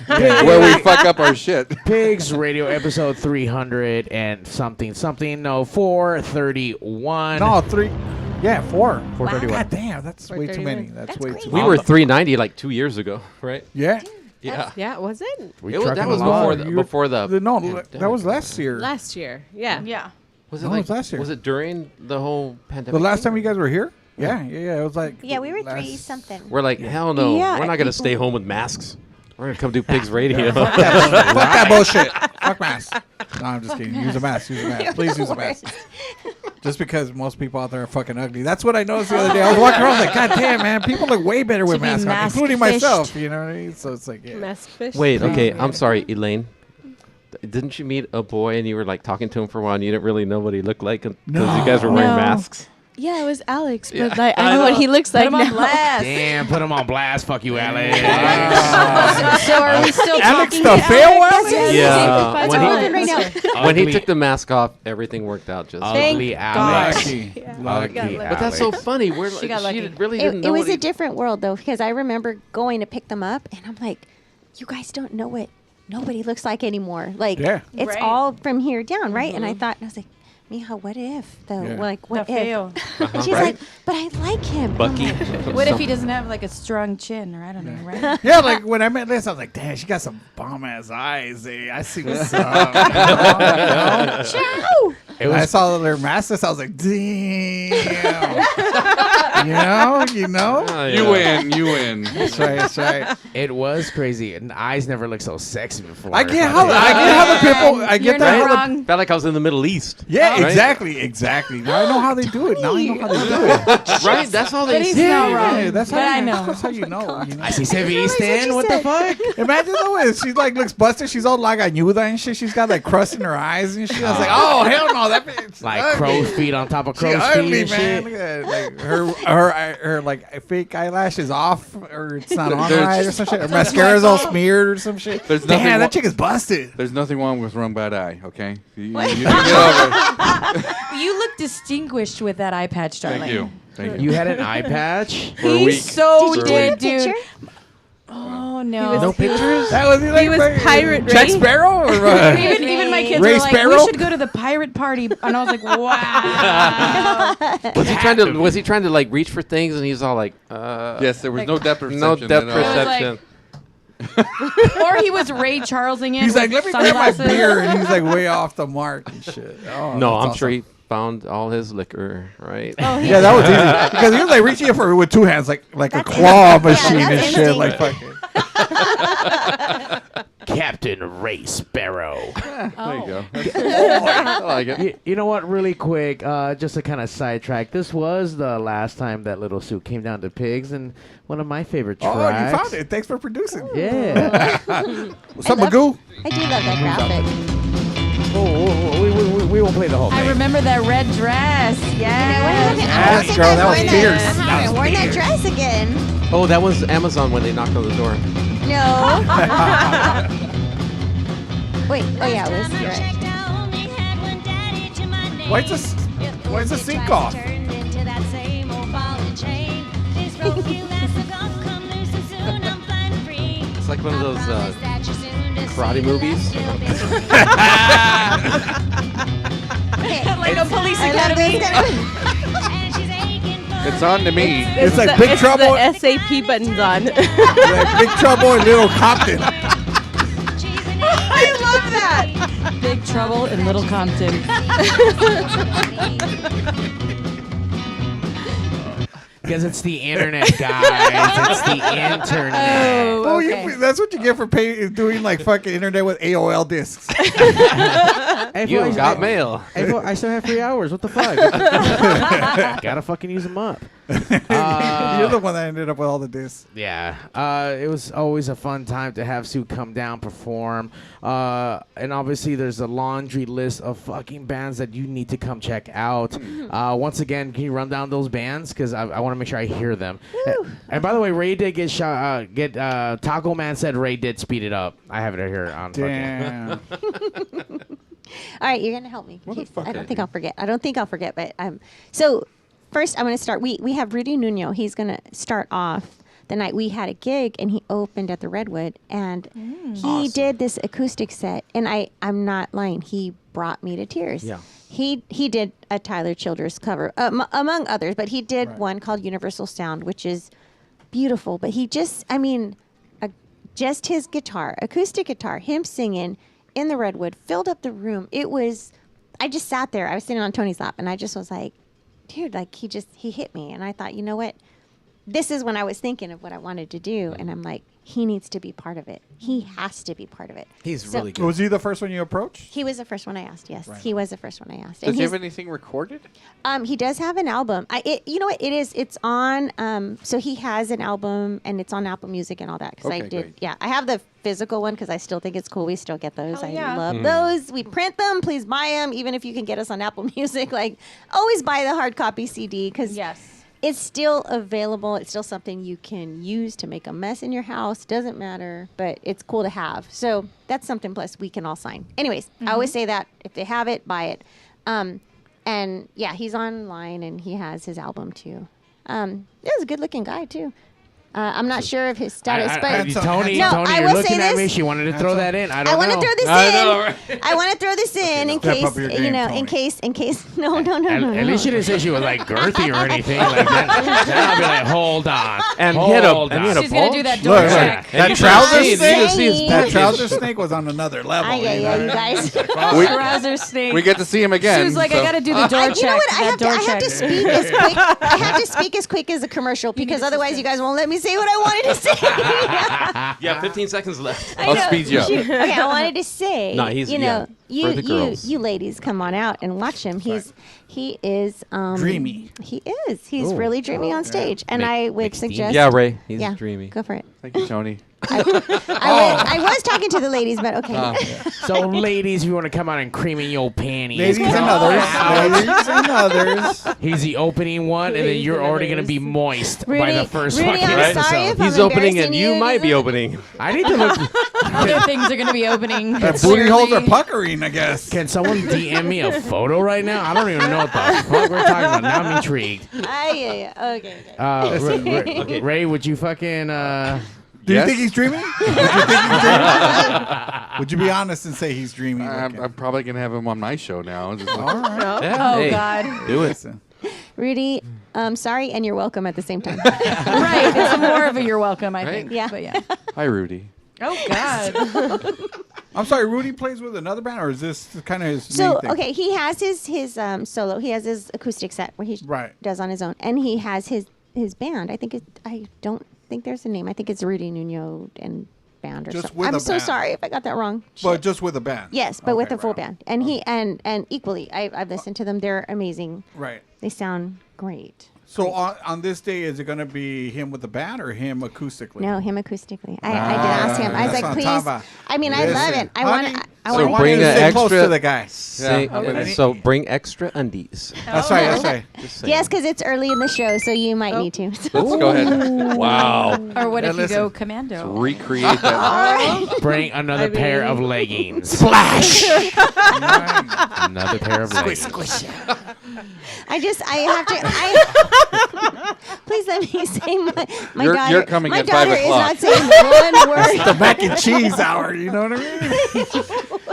Yeah. where we fuck up our shit. Pigs Radio episode 300 and something. No, 431. No, 4. 431. God damn, that's way too 431. many. That's way too We many. were 390 like 2 years ago, right? Yeah. Yeah. Yeah, was it? We It was, that trucking was along. before the No, pandemic, that was last year. Last year. Yeah. Yeah. Was it No, it like was last year. Was it during the whole pandemic? The last thing? time you guys were here? Yeah. It was like. Yeah, we were last- 3-something. We're like, hell no. Yeah, We're not gonna people- stay home with masks. We're gonna come do Pigs Radio. Fuck that bullshit. Fuck mask. No, I'm just kidding. Use a mask. Please use a mask. Just because most people out there are fucking ugly. That's what I noticed the other day. I was walking around like, God damn, man, people look way better with To be masks on, mask including fished. myself. You know what I mean? So it's like, yeah. Mask fish. Wait, okay. I'm sorry, Elaine. Didn't you meet a boy and you were like talking to him for a while and you didn't really know what he looked like because you guys were wearing No. masks? Yeah, it was Alex, but Yeah. like, I know what he looks like Put him on now. blast. Damn, put him on blast. Fuck you, Alex. So are we still Alex talking the to fail Alex? Alex? Yeah. That's When what he- we're doing right now. When he Ugly. took the mask off, everything worked out just. Ugly Alex. Lucky. Ugly But that's so Alex. funny. We're She got lucky. really didn't It know was what he- a different world though, because I remember going to pick them up, and I'm like, you guys don't know what nobody looks like anymore. Like, Yeah. it's Right. all from here down, right? And I was like, Mija, what if though? Yeah. Like, what The if? fail. And she's like, but I like him. And I'm Bucky. like, What if he doesn't have like a strong chin, or I don't know, right? Yeah, like when I met Liz, I was like, damn, she got some bomb ass eyes. I see what's up. Ciao. I saw their masters. I was like, damn. you know. Oh, You yeah. win. You win. That's right. That's right. It was crazy. And eyes never looked so sexy before. I get how the people. I You're get that. not How the, wrong. Felt like I was in the Middle East. yeah, Right? exactly. Now I know how they do it. Now I know how they do it. Right? That's all they But he's say. not wrong. That's how But I you know. That's how you know. You know? I see se visten. What the fuck? Imagine though, if she like looks busted. She's all like añuda and shit. She's got like crust in her eyes and shit. I was like, oh hell no, that bitch Like ugly. crow's feet on top of She crow's feet ugly, and man. shit. Look at that. Like her like fake eyelashes off, or it's not on There's- right, or some shit. Her mascara's all smeared or some shit. There's nothing Damn, wa- that chick is busted. There's nothing wrong with wrong bad eye. Okay. You get over it. You look distinguished with that eye patch, darling. Thank you. Thank you. You had an eye patch? For a He week. so Did you did, take a dude. picture? Oh no. No pictures? That was He was Pirate Jack Ray. Sparrow or what? Even my kids Ray were like, Sparrow? we should go to the pirate party, and I was like, wow. Was he trying to like reach for things, and he's all like, Yes, there was Like- no depth perception. no depth at all. perception. Or he was Ray Charlesing it. He's like, let with me grab my sunglasses. beer, and he's like way off the mark and shit. Oh, No, that's I'm awesome. sure he found all his liquor, right? Oh, he Yeah, that was easy because he was like reaching for it with two hands, like a claw machine and that's shit, instinct. like fucking. Captain Ray Sparrow. There you go. Oh. I like it. You know what? Really quick, just to kind of sidetrack. This was the last time that Little Sue came down to Pigs, and one of my favorite tracks. Oh, you found it. Thanks for producing. Yeah. What's up, Magoo? I do love that graphic. we won't play the whole thing. I remember that red dress. I Yeah. don't think girl, I've that was worn fierce. I haven't worn that dress again. Oh, that was Amazon when they knocked on the door. No. Wait. Oh yeah, it was. You're right. Why's the sync off? It's like one of those karate movies. Like a police I love academy. this. It's on to me. It's like Big Trouble. The SAP button's on. Like Big Trouble in Little Compton. I love that. Big Trouble in Little Compton. Because it's the internet, guys. It's the internet. Oh, that's what you get for doing like fucking internet with AOL discs. Hey, You boys, got mail. Hey, boy, I still have 3 hours. What the fuck? Gotta fucking use them up. You're the one that ended up with all the discs. Yeah, it was always a fun time to have Sue come down, perform, and obviously there's a laundry list of fucking bands that you need to come check out. Once again, can you run down those bands? Because I want to make sure I hear them. And by the way, Ray did get Taco Man said Ray did speed it up. I have it here on. Damn. All right, you're gonna help me. I don't think I'll forget. But so first I'm gonna start. We have Rudy Nuno. He's gonna start off the night we had a gig, and he opened at the Redwood, and he did this acoustic set, and I'm not lying. He brought me to tears. Yeah. He did a Tyler Childers cover among others, but he did one called Universal Sound, which is beautiful. But he just just his guitar, acoustic guitar, him singing in the Redwood, filled up the room. I just sat there. I was sitting on Tony's lap, and I just was like, dude, like he hit me. And I thought, you know what? This is when I was thinking of what I wanted to do. And I'm like, he needs to be part of it. He has to be part of it. He's really good. Was he the first one you approached? He was the first one I asked. Yes, Right. he was the first one I asked. Does he he's- have anything recorded? He does have an album. You know what it is? It's on. So he has an album, and it's on Apple Music and all that. Because I Okay, did. great. Yeah, I have the physical one because I still think it's cool. We still get those. Oh, I yeah. love those. We print them. Please buy them, even if you can get us on Apple Music. Like, always buy the hard copy CD because it's still available. It's still something you can use to make a mess in your house. Doesn't matter, but it's cool to have. So that's something. Plus, we can all sign. Anyways, I always say that if they have it, buy it. And yeah, he's online and he has his album too. He's a good-looking guy too. I'm not sure of his status, but Tony, no, Tony, I you're will looking say at this. me. She wanted to throw that in. I don't I want to know. throw this in. I know, right? I want to throw this in in Step case up your game, you know, Tony. in case. No. At least she didn't say she was like girthy or anything like that. Then I'll be like, hold on. And hold hit a- on. and hit a She's gonna do that Look, door check. that you trouser should see his snake. That pocket. trouser snake was on another level. You guys. Trouser snake. We get to see him again. She was like, I so- gotta do the door check. You know what? I have That door to check. speak as quick. I have to speak as quick as a commercial because otherwise you guys won't let me say what I wanted to say. Yeah, 15 seconds left. I know. Shoot. Okay, I wanted to say, No, he's- you know, yeah, for the girls. you ladies come on out and watch him. He is dreamy. He is. He's Ooh. really dreamy on stage, and I would suggest. Yeah, Ray, he's yeah, dreamy. Go for it. Thank you, Tony. I was talking to the ladies, but okay. So, ladies, if you want to come out and cream in your panties, Ladies come and on others. out. Ladies and others. He's the opening one, and then Ladies you're and already others. going to be moist by Rudy- the first Rudy, fucking I'm episode. sorry if He's I'm opening and embarrassing you might be This is- opening. I need to look. Other things are going to be opening. That booty holes are Clearly. puckering, I guess. Can someone DM me a photo right now? I don't even know what the fuck we're talking about. Now I'm intrigued. Yeah. Okay. Ray, would you fucking... Do you Yes? think he's dreaming? Would you think he's dreaming? Would you be honest and say he's dreaming? I'm probably going to have him on my show now. Just like- All right. Yeah, Oh, hey, God. do it. Listen. Rudy, sorry, and you're welcome at the same time. Right. It's more of a you're welcome, I Right? think. Yeah. But yeah. Hi, Rudy. Oh, God. I'm sorry, Rudy plays with another band, or is this kind of his So main thing? okay, he has his solo. He has his acoustic set where he Right. does on his own, and he has his band. I think I don't think there's a name. I think it's Rudy Nuno and band or Just something. with I'm a so band. sorry if I got that wrong. But Shit. just with a band. Yes, but with Okay, a full right on. band, and he and equally, I've listened to them. They're amazing. Right. They sound great. So on this day, is it going to be him with the band or him acoustically? No, him acoustically. I did ask him. I was That's like, what I'm please. talking about. I mean, I love Listen, it. I want honey, to. I So want want bring you to an stay close extra to the guy. Say, Okay. So bring extra undies. That's right. That's right. Just saying. Yes, because it's early in the show, so you might need to. Let's go ahead. Wow. Or what Yeah, if you listen. go commando? Recreate that. bring another pair of leggings. Splash. Another pair of leggings. I have to. Please let me say my You're- daughter. you're coming my at daughter 5 is o'clock. not saying one word. The mac and cheese hour. You know what I mean?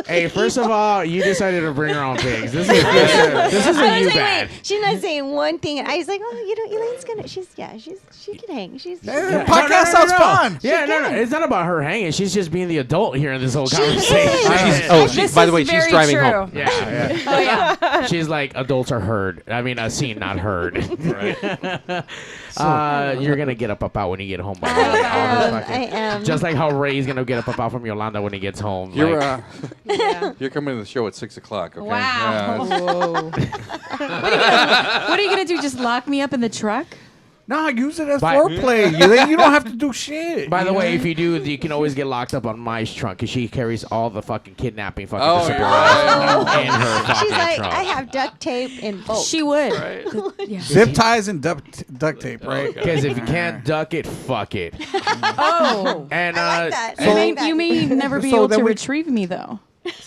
Hey, first of all, you decided to bring her own pigs. This is I a was you like, bad. wait, she's not saying one thing. And I was like, oh, you know, Elaine's gonna. She can hang. She's. Yeah, podcast sounds fun. Yeah, no. It's not about her hanging. She's just being the adult here in this whole conversation. This by the is way, she's very driving true. home. Yeah. Oh, yeah. She's like, adults are heard. I mean, seen, not heard. You're going to get up out when you get home, by the way. I am. Just like how Ray's going to get up out from Yolanda when he gets home. You're Like, you're coming to the show at 6 o'clock. Okay. Wow. Yeah, Whoa. What are you going to do? Just lock me up in the truck? No, use it as By- foreplay. You don't have to do shit. by the you way, know? if you do, you can always get locked up on Mai's trunk because she carries all the fucking kidnapping fucking Oh, supplies yeah. in her fucking She's like, trunk. I have duct tape and bulk. She would. Yeah. zip ties and duct tape, right? Because if you can't duck it, fuck it. Oh. And I like that. You I may, like that. you may never be So able then to we- retrieve me, though.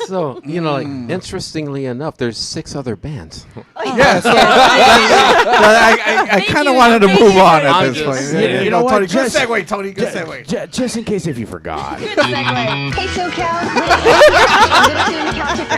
So, like, interestingly enough, there's 6 other bands. Yeah, so I kind of wanted to move on at this point. You know what? Tony, good Just- segue, Tony. Good segue. Just in case if you forgot. Hey, SoCal.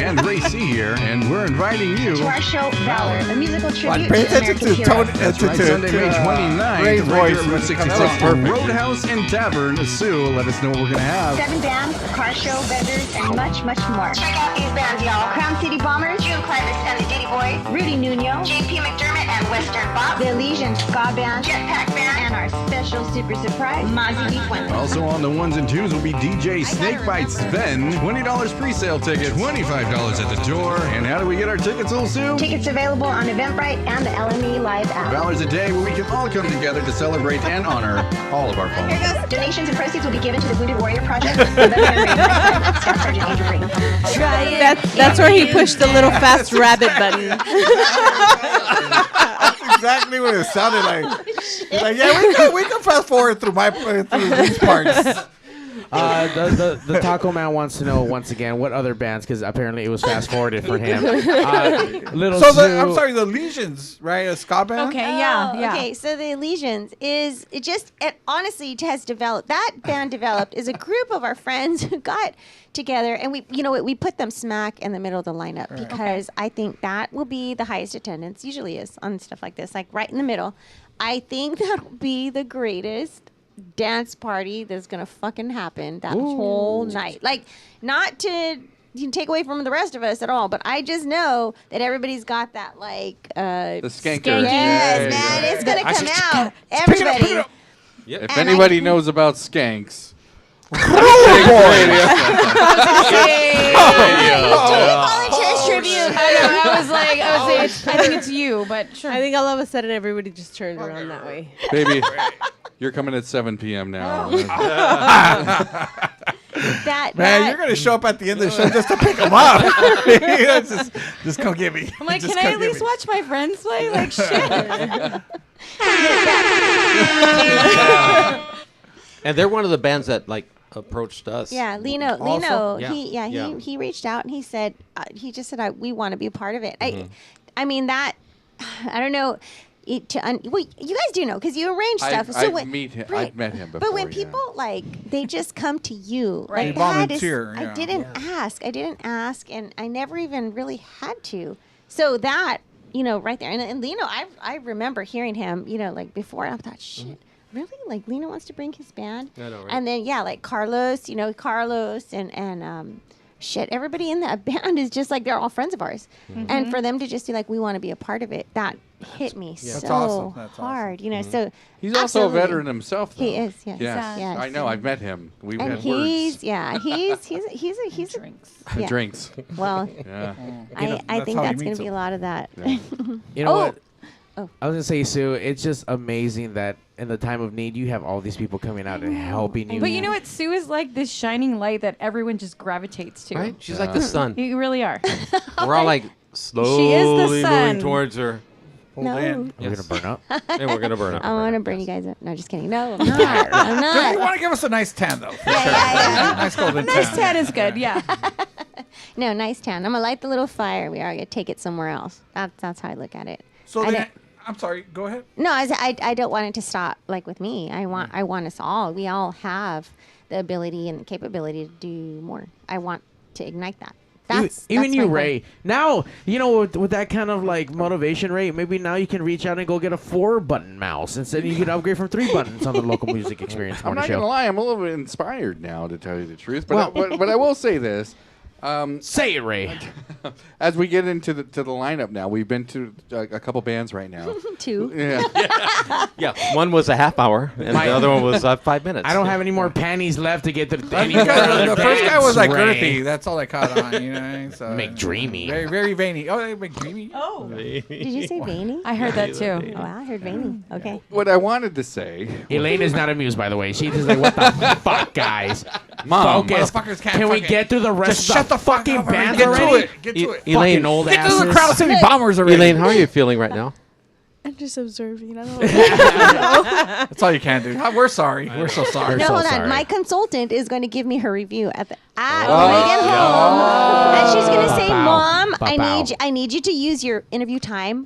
And Ray C here, and we're inviting you. To our show, Valor, a musical tribute Pay to attention American to heroes. Tony. That's right, Sunday, May 29th, Ray's right voice. here at Route 66 for Roadhouse and Tavern. Sue, let us know what we're going to have. 7 bands, a car show, vendors, and much, much more. more. Check out these bands, y'all. Crown City Bombers, June Clivis and the Diddy Boys, Rudy Nuno, JP McDermott and Western Bob, the Elysian Ska Band, Jetpack Band, and our special super surprise, Mozzie Fuente. Also on the ones and twos will be DJ Snakebite Sven. $20 pre-sale ticket, $25 at the door. And how do we get our tickets, Lil Sue? Tickets available on Eventbrite and the LME Live app. $5 a day where we can all come together to celebrate and honor all of our Here fallen. goes. Donations and proceeds will be given to the Wounded Warrior Project. Staff Sergeant Andrew Green. Try it. That's where he pushed the little fast rabbit button. That's exactly what it sounded like. He's like, yeah, we can fast forward through these parts. The Taco Man wants to know once again what other bands, because apparently it was fast forwarded for him. Little So Sue. I'm sorry, the Legions, right? A ska band. Okay, yeah. Okay, so the Elysians it honestly has developed. That band developed is a group of our friends who got together, and we put them smack in the middle of the lineup because I think that will be the highest attendance. Usually is on stuff like this, like right in the middle. I think that will be the greatest dance party that's gonna fucking happen that whole night. Like, not to take away from the rest of us at all, but I just know that everybody's got that the skanker. Yes, man, it's gonna come out. Everybody. If anybody knows about skanks, Volunteers tribute. I think it's you, but sure. I think all of a sudden everybody just turned around that way. baby, you're coming at 7 p.m. now. Man, you're gonna show up at the end of the show just to pick them up. just come get me. I'm like, Just can I come at get least me. watch my friends play? Like, shit. And they're one of the bands that like approached us. Yeah, Lino. Also? He reached out and he said, we want to be a part of it. I mean that. I don't know. You guys do know because you arrange stuff. I've met him before. But when people they just come to you, Right. like They that volunteer, I didn't ask, and I never even really had to. So that right there, and Lino, I remember hearing him, like before. I thought, shit. Really? Like Lino wants to bring his band? I know, right? And then like Carlos, and shit, everybody in that band is just like they're all friends of ours. And for them to just be like, we want to be a part of it, that hit me That's so awesome. That's hard. So He's also a absolutely. veteran himself, though. He is, yes. Yes. I know. I've met him. We've And had he's words. he's drinks. Yeah. Drinks. Well, Yeah. I think how he that's going meets to be a them. lot of that. Yeah. You know what? Oh. I was gonna say, Sue, it's just amazing that in the time of need, you have all these people coming out and helping you. But you know what? Sue is like this shining light that everyone just gravitates to. Right? She's like the sun. You really are. We're all like slowly sun. moving towards her. No. We're gonna burn up. And we're gonna burn up. I want to burn you guys up. No, just kidding. No, I'm not. I'm You not. want to give us a nice tan though? For Yeah. Nice golden Nice tan. tan is good. Yeah. No, nice tan. I'm gonna light the little fire. We are gonna take it somewhere else. That's how I look at it. So I then, don't- I'm sorry. Go ahead. No, I don't want it to stop like with me. I want us all. We all have the ability and the capability to do more. I want to ignite that. Even that's you, my goal. Ray. Now, with that kind of like motivation, Ray, maybe now you can reach out and go get a 4-button mouse instead. You can upgrade from 3 buttons on the local music experience I'm morning not show. gonna lie. I'm a little bit inspired now, to tell you the truth. But but I will say this. Say it, Ray. As we get into the lineup now, we've been to a couple bands right now. 2. Yeah. Yeah, one was a half hour, and the other one was 5 minutes. I don't have any more panties left to get to any The first guy was like Ray. girthy. That's all I caught on. You know. So McDreamy. Very very veiny. Oh, McDreamy. Oh. Did you say veiny? I heard that too. Oh, I heard veiny. Okay. What I wanted to say. Elaine is not amused, by the way. She's just like, what the fuck, guys? Mom. Focus. Motherfuckers can't Can we fucking- get through the rest Just of shut the fuck fucking up already. bands Get to already? it. Get to it. Elaine, Fucking old Get to the asses. Crowd City Bombers already. Elaine, how are you feeling right now? I'm just observing. I don't know. That's all you can do. We're sorry. We're so sorry. No, so hold on. sorry. My consultant is going to give me her review when I get home, and she's going to say, Bow. "Mom, Bow. I need you to use your interview time,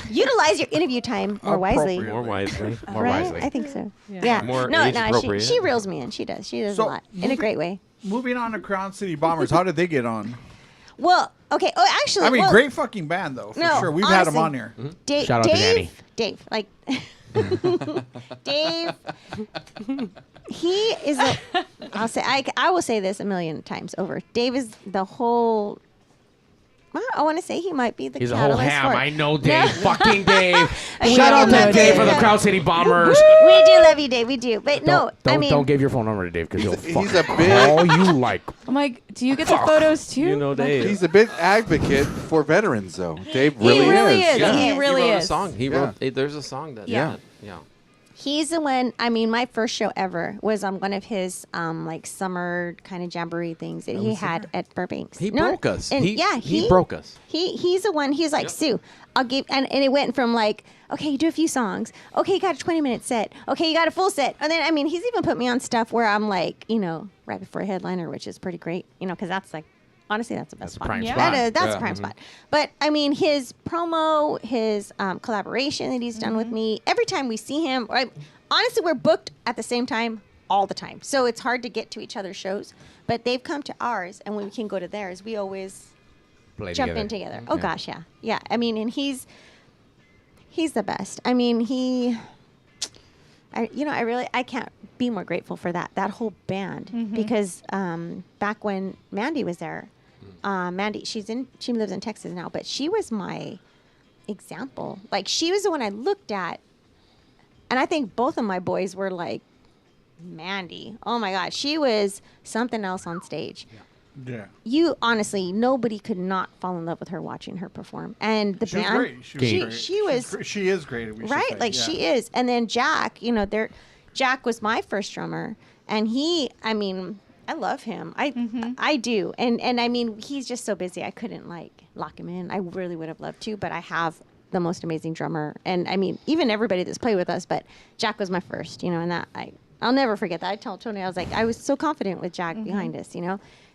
utilize your interview time more wisely." More wisely. More Right? wisely. I think so. Yeah. Yeah. More No, age no, appropriate. she reels me in. She does. She does So, a lot in a great way. Moving on to Crown City Bombers. How did they get on? Well, okay. Oh, actually, I mean, well, great fucking band though. For No, sure. We've had them honestly. on here. Shout out to Danny. Dave, like Dave. He is. I will say this a million times over. Dave is the whole. Well, I want to say he might be the. He's a whole catalyst ham. for it. I know Dave. Fucking Dave. We Shout out do to love Dave for the Dave. Crowd City Bombers. We do love you, Dave. We do. But no, I mean, Don't give your phone number to Dave because he'll He's fuck a big- all you like. I'm like, do you get the photos too? You know Dave. He's a big advocate for veterans, though. Dave really, really is. Yeah. He really wrote is. a song. He Yeah. wrote. There's a song that. Yeah. Yeah. he's the one. I mean, my first show ever was on one of his like summer kind of jamboree things that he had at Burbanks. He broke us. And He broke us. He's the one. He's like, Sue, I'll give, and it went from like, okay, you do a few songs. Okay, you got a 20-minute set. Okay, you got a full set. And then, I mean, he's even put me on stuff where I'm like, you know, right before a headliner, which is pretty great, you know, because that's like, honestly, that's the best spot. prime spot. That's a prime spot. But, I mean, his promo, his collaboration that he's done with me, every time we see him, honestly, we're booked at the same time all the time. So it's hard to get to each other's shows. But they've come to ours, and when we can go to theirs, we always jump in together. Oh, gosh, yeah. Yeah, I mean, and he's the best. I mean, I can't be more grateful for that whole band because back when Mandy was there, Mandy, she lives in Texas now, but she was my example. Like, she was the one I looked at, and I think both of my boys were like, Mandy, oh my God, she was something else on stage. Yeah. You honestly, nobody could not fall in love with her watching her perform. And the She was band, great. She was great. She is great. we should right, say, like yeah. she is. And then Jack, Jack was my first drummer, and I mean, I love him. I do. And I mean, he's just so busy. I couldn't like lock him in. I really would have loved to, but I have the most amazing drummer. And I mean, even everybody that's played with us, but Jack was my first, and that I'll never forget that. I told Tony, I was like, I was so confident with Jack behind us,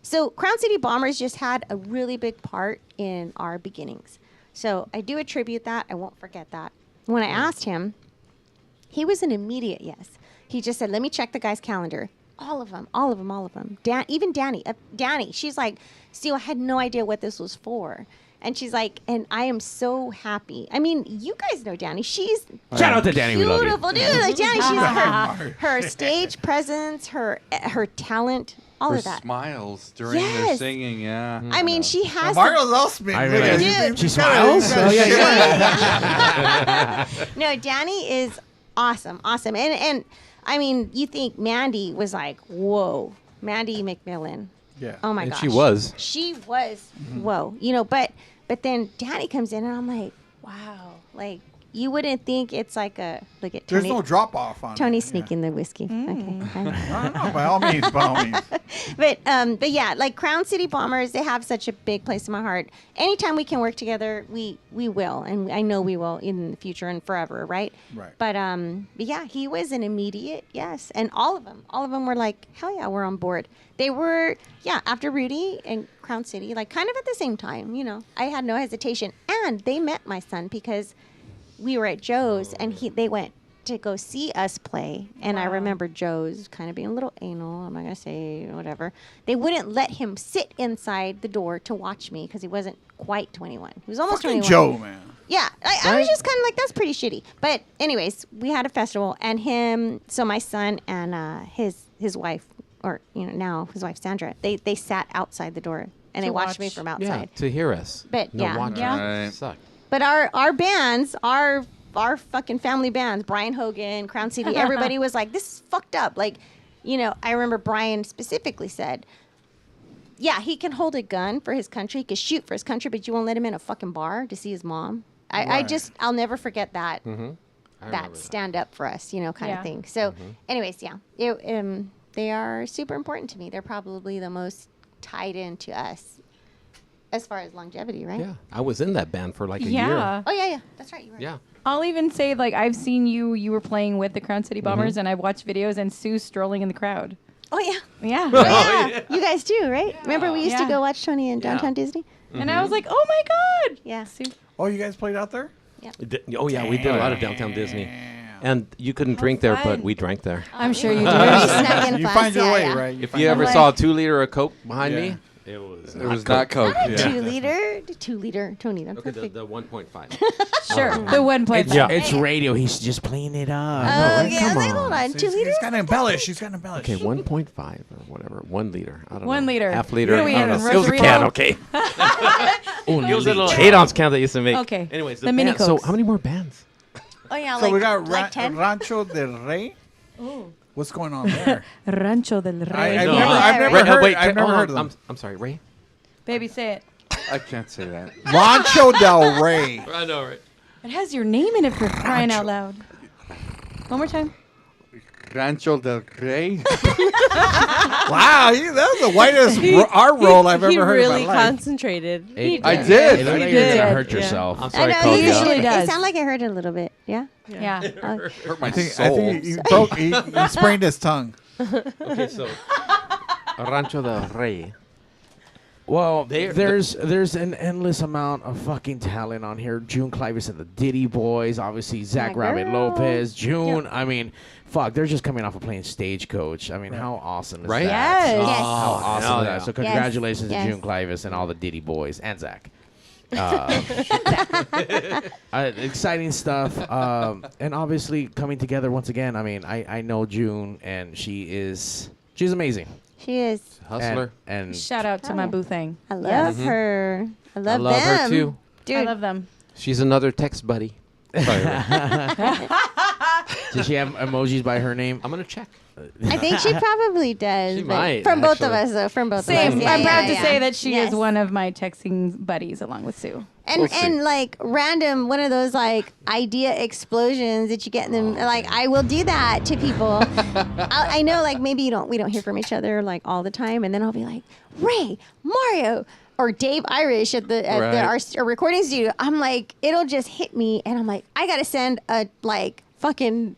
So Crown City Bombers just had a really big part in our beginnings. So I do attribute that. I won't forget that. When I asked him, he was an immediate yes. He just said, let me check the guy's calendar. All of them. Even Danny. Danny, she's like, Steve, I had no idea what this was for. And she's like, and I am so happy. I mean, you guys know Danny. She's Shout out to Danny. We love you. beautiful, dude. Like Danny, she's her stage presence, her talent, all Her of that. smiles during their Yes. singing, yeah. I mean, she has. Mario's all smitten. I Look at really- it. Dude. She smiles. Oh, No, Danny is awesome. And I mean, you think Mandy was like, whoa, Mandy McMillan. Yeah. Oh my And gosh. she was. She was. Whoa. But then Danny comes in and I'm like, wow. Like, you wouldn't think it's like a look at There's Tony. no drop off on Tony it. sneaking the whiskey. Okay. No, by all means. But yeah, like Crown City Bombers, they have such a big place in my heart. Anytime we can work together, we will, and I know we will in the future and forever, right? Right. But yeah, he was an immediate yes, and all of them were like, hell yeah, we're on board. They were, after Rudy and Crown City, like kind of at the same time, I had no hesitation, and they met my son because we were at Joe's, and they went to go see us play. And I remember Joe's kind of being a little anal. I'm not going to say whatever. They wouldn't let him sit inside the door to watch me because he wasn't quite 21. He was almost Fucking 21. Joe, man. Yeah. I was just kind of like, that's pretty shitty. But anyways, we had a festival, and so my son and his wife, or now his wife Sandra, they sat outside the door and they watched me from outside. Yeah, to hear us. But no yeah. watching. Right. Sucked. But our bands, our fucking family bands, Brian Hogan, Crown City, everybody was like, this is fucked up. Like, I remember Brian specifically said, yeah, he can hold a gun for his country, he can shoot for his country, but you won't let him in a fucking bar to see his mom. I'll never forget that. That stand up for us, kind of thing. So anyways, they are super important to me. They're probably the most tied into us as far as longevity, right? Yeah, I was in that band for like a year. Yeah. Oh, yeah. That's right. You were. Yeah. I'll even say, like, I've seen you were playing with the Crown City Bombers, and I've watched videos, and Sue's strolling in the crowd. Oh, yeah. Yeah. Oh, yeah. You guys too, right? Remember we used to Yeah. go watch Tony in downtown Disney? And I was like, oh, my God. Yeah. Sue. Oh, you guys played out there? Oh yeah, we did a lot of downtown Disney, and you couldn't drink there, but we drank there. I'm sure you You did. find your way, right? If you ever saw a 2 liter of Coke behind me, It was. It was not Coke. Ah, Yeah. 2 liter, Tony. That's Okay, perfect. the 1.5. Sure, the 1.5. Yeah. It's radio. He's just playing it up. Oh, yeah. Come Like, on. hold on. 2 liters? She's got to embellish. She's got to embellish. Okay, 1.5 or whatever. 1 liter. I don't know. 1 liter. Half liter. What are we I don't in, know. It was a can, Rosarito? okay. It was a little 8-ounce can that used to make. Okay. Anyways, The mini band- So Cokes. how many more bands? Oh, yeah, So like, we got like 10? Rancho del Rey. Ooh. What's going on there? Rancho del Rey. I've No. never, I've never Ray, heard. wait, I've never hold heard on. of them. I'm sorry, Ray. Baby, say it. I can't say that. Rancho del Rey. I know, right? It has your name in it for crying out loud. One more time. Rancho del Rey. Wow, that was the whitest R roll I've ever heard He in really my life. concentrated. I did. It looked like He you're gonna did. hurt yourself. I'm I sorry, know, Coke. he usually does. It sounded like I heard it a little bit. Yeah? Yeah. Hurt my I soul. think he broke. He sprained his tongue. Okay, so Rancho del Rey. Well, They're- there's an endless amount of fucking talent on here. June Clivis and the Diddy Boys, obviously Zack My Rabbit girl. Lopez, June. I mean, fuck, they're just coming off of playing Stagecoach. I mean, how awesome is Right? that? Yes. Yes. How awesome hell is yeah. that? So congratulations Yes. to June Clivis and all the Diddy Boys and Zack. Exciting stuff, and obviously coming together once again. I mean, I know June, and she's amazing. She is. Hustler. And Shout out to my boo thing. I love her. I love, love her them. too. Dude. I love them. She's another text buddy. Sorry, Ray. does she have emojis by her name? I'm gonna check. I think she probably does. She but might, From both of actually. us, though. From both Same. of us. Yeah, I'm yeah, proud to yeah. say that she Yes. is one of my texting buddies along with Sue. And We'll see. and like random one of those like idea explosions that you get in them. Like I will do that to people. I know like maybe we don't hear from each other like all the time, and then I'll be like Ray, Mario, or Dave Irish at our recording studio. I'm like it'll just hit me, and I'm like I gotta send a like fucking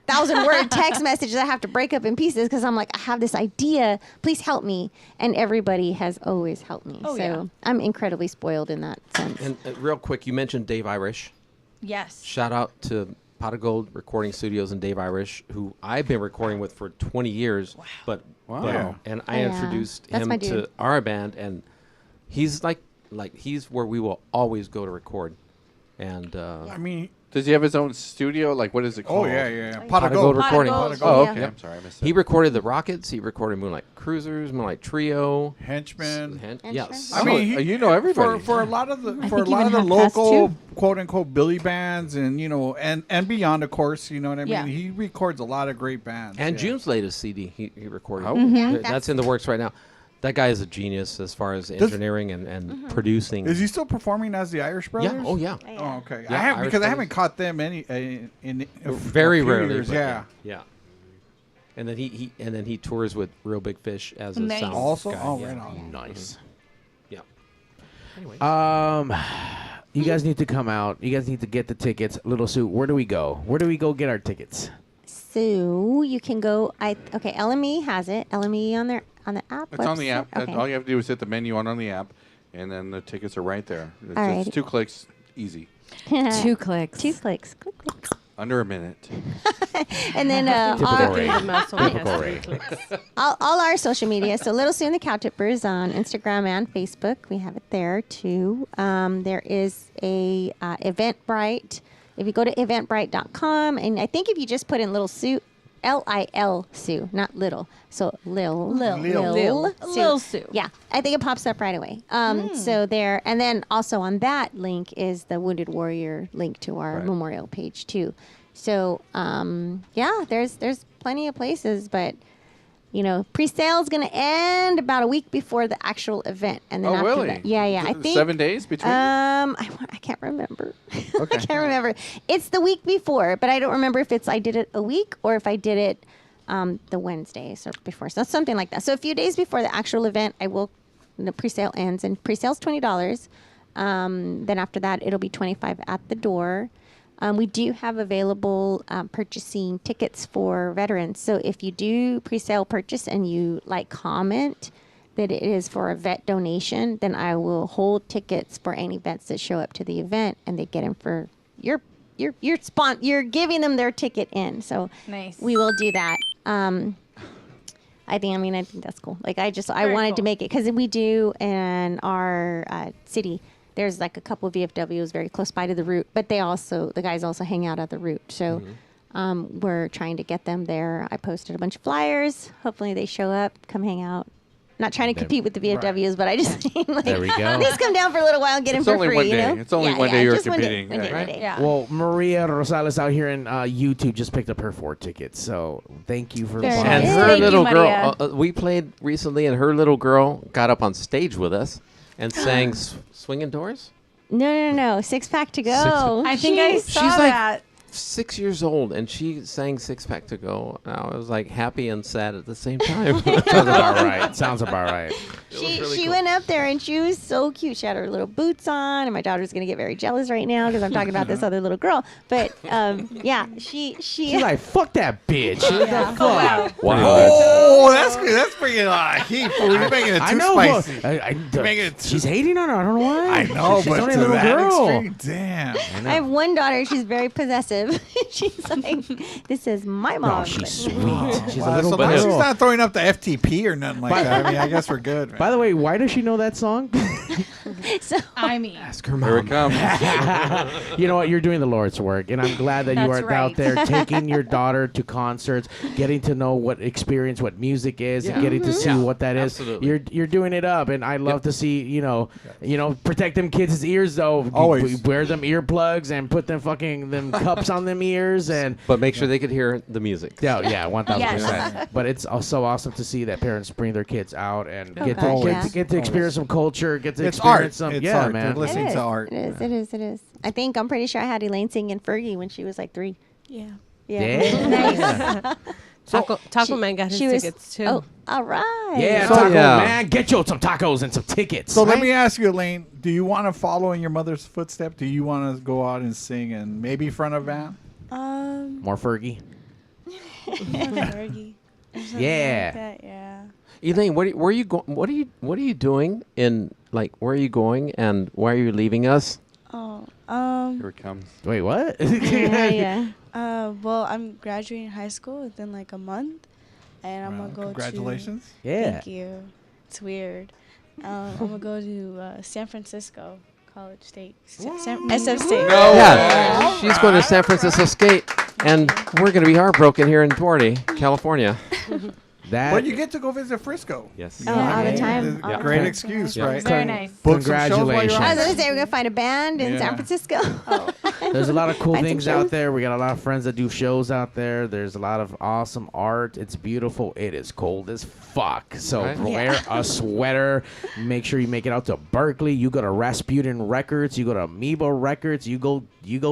1,000-word text message that I have to break up in pieces because I'm like, I have this idea. Please help me. And everybody has always helped me. Oh, so yeah. I'm incredibly spoiled in that sense. And real quick, you mentioned Dave Irish. Yes. Shout out to Pot of Gold Recording Studios and Dave Irish, who I've been recording with for 20 years. Wow. Wow. And I Yeah. introduced That's him my to dude. our band, and he's like he's where we will always go to record. And I mean, Does he have his own studio? Like, what is it called? oh yeah. Pot of Gold Recording. Pot of Oh, Gold. okay. Yeah. I'm sorry, I missed that. He recorded the Rockets. He recorded Moonlight Cruisers, Moonlight Trio. Henchman. Yes. I mean, you know everybody. for a lot of the I for a think lot of even the Half Past local Two. quote unquote Billy bands and and beyond, of course, you know what I mean. Yeah. He records a lot of great bands. And yeah. June's latest CD, he recorded. Oh. That's in the works right now. That guy is a genius as far as engineering and producing. Is he still performing as the Irish Brothers? Yeah. Oh yeah. Oh, okay. Yeah, I have Irish because I Brothers. haven't caught them in Very a few rarely. years, but yeah. Yeah. And then he tours with Real Big Fish as a Nice. sound Also, guy. oh, yeah. right on. Nice. Yeah. Anyways. You guys need to come out. You guys need to get the tickets. Little Sue, where do we go? Where do we go get our tickets? So you can go. LME has it. LME on the app. It's on the website? app. Okay. All you have to do is hit the menu on the app, and then the tickets are right there. It's Alrighty. just 2 clicks, easy. 2 clicks. 2 clicks. Click, click. Under a minute. And then Typical Ray. Muscle has Typical 3 Ray. clicks. all our social media. So Little Sue and the Cow Tippers on Instagram and Facebook. We have it there too. There is a Eventbrite. If you go to eventbrite.com, and I think if you just put in Little Sue, Lil Sue, not little. So Lil Sue. Yeah, I think it pops up right away. So there, and then also on that link is the Wounded Warrior link to our memorial page too. So yeah, there's plenty of places, but pre-sale is going to end about a week before the actual event, and then Oh, after really? that, yeah, I think 7 days between? I can't remember. Okay. I can't remember. It's the week before, but I don't remember if I did it a week or if I did it the Wednesdays or before. So something like that. So a few days before the actual event, the pre-sale ends, and pre-sale's $20. Then after that, it'll be $25 at the door. We do have available purchasing tickets for veterans. So if you do pre-sale purchase and you comment that it is for a vet donation, then I will hold tickets for any vets that show up to the event, and they get them for you're giving them their ticket in. So Nice. we will do that. I think that's cool. Like, I wanted to make it because we do in our city. There's like a couple of VFWs very close by to the route, but the guys also hang out at the route. So we're trying to get them there. I posted a bunch of flyers. Hopefully they show up, come hang out. Not trying to compete with the VFWs, but I just mean, like, There we go. please come down for a little while and get them for only free. one you day. know? It's only one day you're just one competing, One day, right? one day. Yeah. Well, Maria Rosales out here in YouTube just picked up her 4 tickets. So thank you for Very buying. And nice. her Thank you, little Maria. girl, we played recently, and her little girl got up on stage with us and sang Swinging Doors. No. 6-pack to go. I think I saw She's like that. 6 years old, and she sang 6-pack to go. And I was like happy and sad at the same time. Sounds about right. She went up there and she was so cute. She had her little boots on, and my daughter's gonna get very jealous right now because I'm talking about this other little girl. But yeah, She's like, fuck that bitch. What the fuck? Oh, that's good. That's bringing heat. You're making it too I know. spicy. But she's hating on her. I don't know why. I know, she's but only a to little that girl. extreme, damn. I have one daughter. She's very possessive. She's like, this is my mom. No, she's But- sweet. She's a Wow, little so she's girl. not throwing up the FTP or nothing like that. I mean, I guess we're good. Man. By the way, why does she know that song? So I mean, Ask her Here it mom. comes. You know what? You're doing the Lord's work, and I'm glad that you That's are right. out there taking your daughter to concerts, getting to know what music is, and Yeah. getting to see Yeah, what that is. absolutely. You're doing it up, and I love to see protect them kids' ears though. Always. Wear them earplugs and put them cups on them ears and. But make sure they could hear the music. Yeah, 1,000%. Yes. But it's so awesome to see that parents bring their kids out and Oh, get God, yeah. to experience some culture, get to It's experience art. some. It's yeah, art. man. They're listening to art. It is. I'm pretty sure I had Elaine singing Fergie when she was like 3. Yeah. Yeah. Taco Man got his tickets too. Oh, all right. Yeah, So- Taco Yeah. Man, get you some tacos and some tickets. So let me ask you, Elaine, do you want to follow in your mother's footsteps? Do you want to go out and sing and maybe front a van? More Fergie. Fergie. Yeah. Yeah. Elaine, where are you going? What are you doing in where are you going and why are you leaving us? Oh. Here it comes. Wait, what? Yeah. Well, I'm graduating high school within like a month, and I'm gonna go. Congratulations. Yeah. Thank you. It's weird. I'm gonna go to San Francisco College State, SF State. No. Yeah, she's going to San Francisco State, and we're going to be heartbroken here in Duarte, California. But you get to go visit Frisco. Yes. Oh, all the time. The All the Great time. excuse, Yeah. right? Very nice. Book some shows while you're Congratulations. I on was there. gonna say we're gonna find a band in Yeah. San Francisco. There's a lot of cool Find some things out shows. there. We got a lot of friends that do shows out there. There's a lot of awesome art. It's beautiful. It is cold as fuck. So Right. wear a sweater. Make sure you make it out to Berkeley. You go to Rasputin Records. You go to Amoeba Records. You go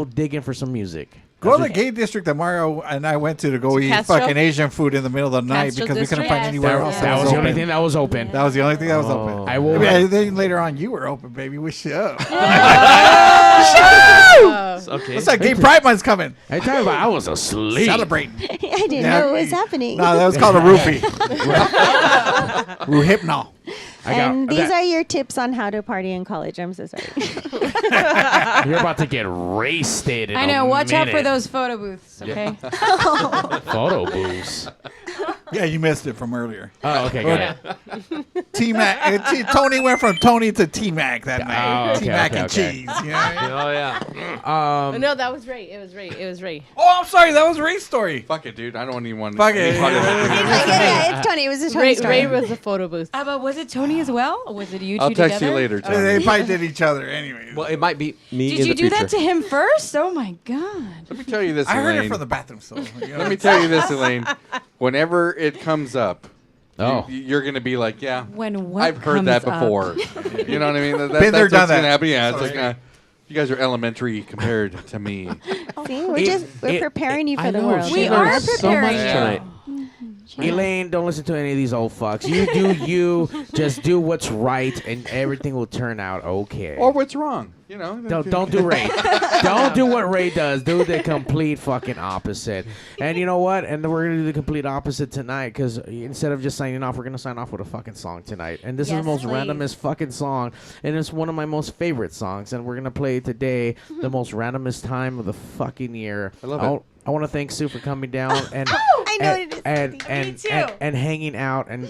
digging for some music. Go to the gay district that Mario and I went to go eat Castro? fucking Asian food in the middle of the night Castro because we couldn't district? find Yes. anywhere else. That was the only open. thing that was open. That was the only thing that was open. Oh. I will. Then later on, you were open, baby. Wish you up. Okay. It's like Gay Pride Month's coming. I tell you about, I was asleep. Celebrating. I didn't know what was happening. No, that was called a roofie. Ruhypnol. And these are your tips on how to party in college. I'm so sorry. You're about to get wasted. I know. Watch out for those photo booths. Okay. photo booths. Yeah, you missed it from earlier. Oh, okay, got it. T-Mac. Tony went from Tony to T-Mac that night. Oh, okay, T-Mac okay, and okay. cheese. You know what I mean? Oh yeah. No, that was Ray. It was Ray. Oh, I'm sorry. That was Ray's story. Fuck it, dude. I don't even want. Fuck it. Yeah, it's Tony. It was a Tony story. Ray was the photo booth. But was it Tony as well? Or was it you two I'll text together? you later, Tony. They probably did each other anyway. Well, it might be me Did in you the do future. that to him first? Oh my god. Let me tell you this, I heard Elaine. it from the bathroom, so. Let me tell you this, Elaine. Whenever it comes up, Oh. you're going to be like, yeah, When what I've heard that comes up. before. You know what I mean? Been there, that's done what's gonna that. happen. Yeah, it's Sorry. like, you guys are elementary compared to me. See, we're preparing you for I the know, world. she We learned are so preparing much you. tonight. Elaine, don't listen to any of these old fucks. You do you. Just do what's right, and everything will turn out okay. Or what's wrong? You know? Don't do Ray. Don't do what Ray does. Do the complete fucking opposite. And you know what? And we're gonna do the complete opposite tonight because instead of just signing off, we're gonna sign off with a fucking song tonight. And this is Yes, the most please. randomest fucking song, and it's one of my most favorite songs. And we're gonna play it today, the most randomest time of the fucking year. I love it. I want to thank Sue for coming down and I know what it is. and hanging out, and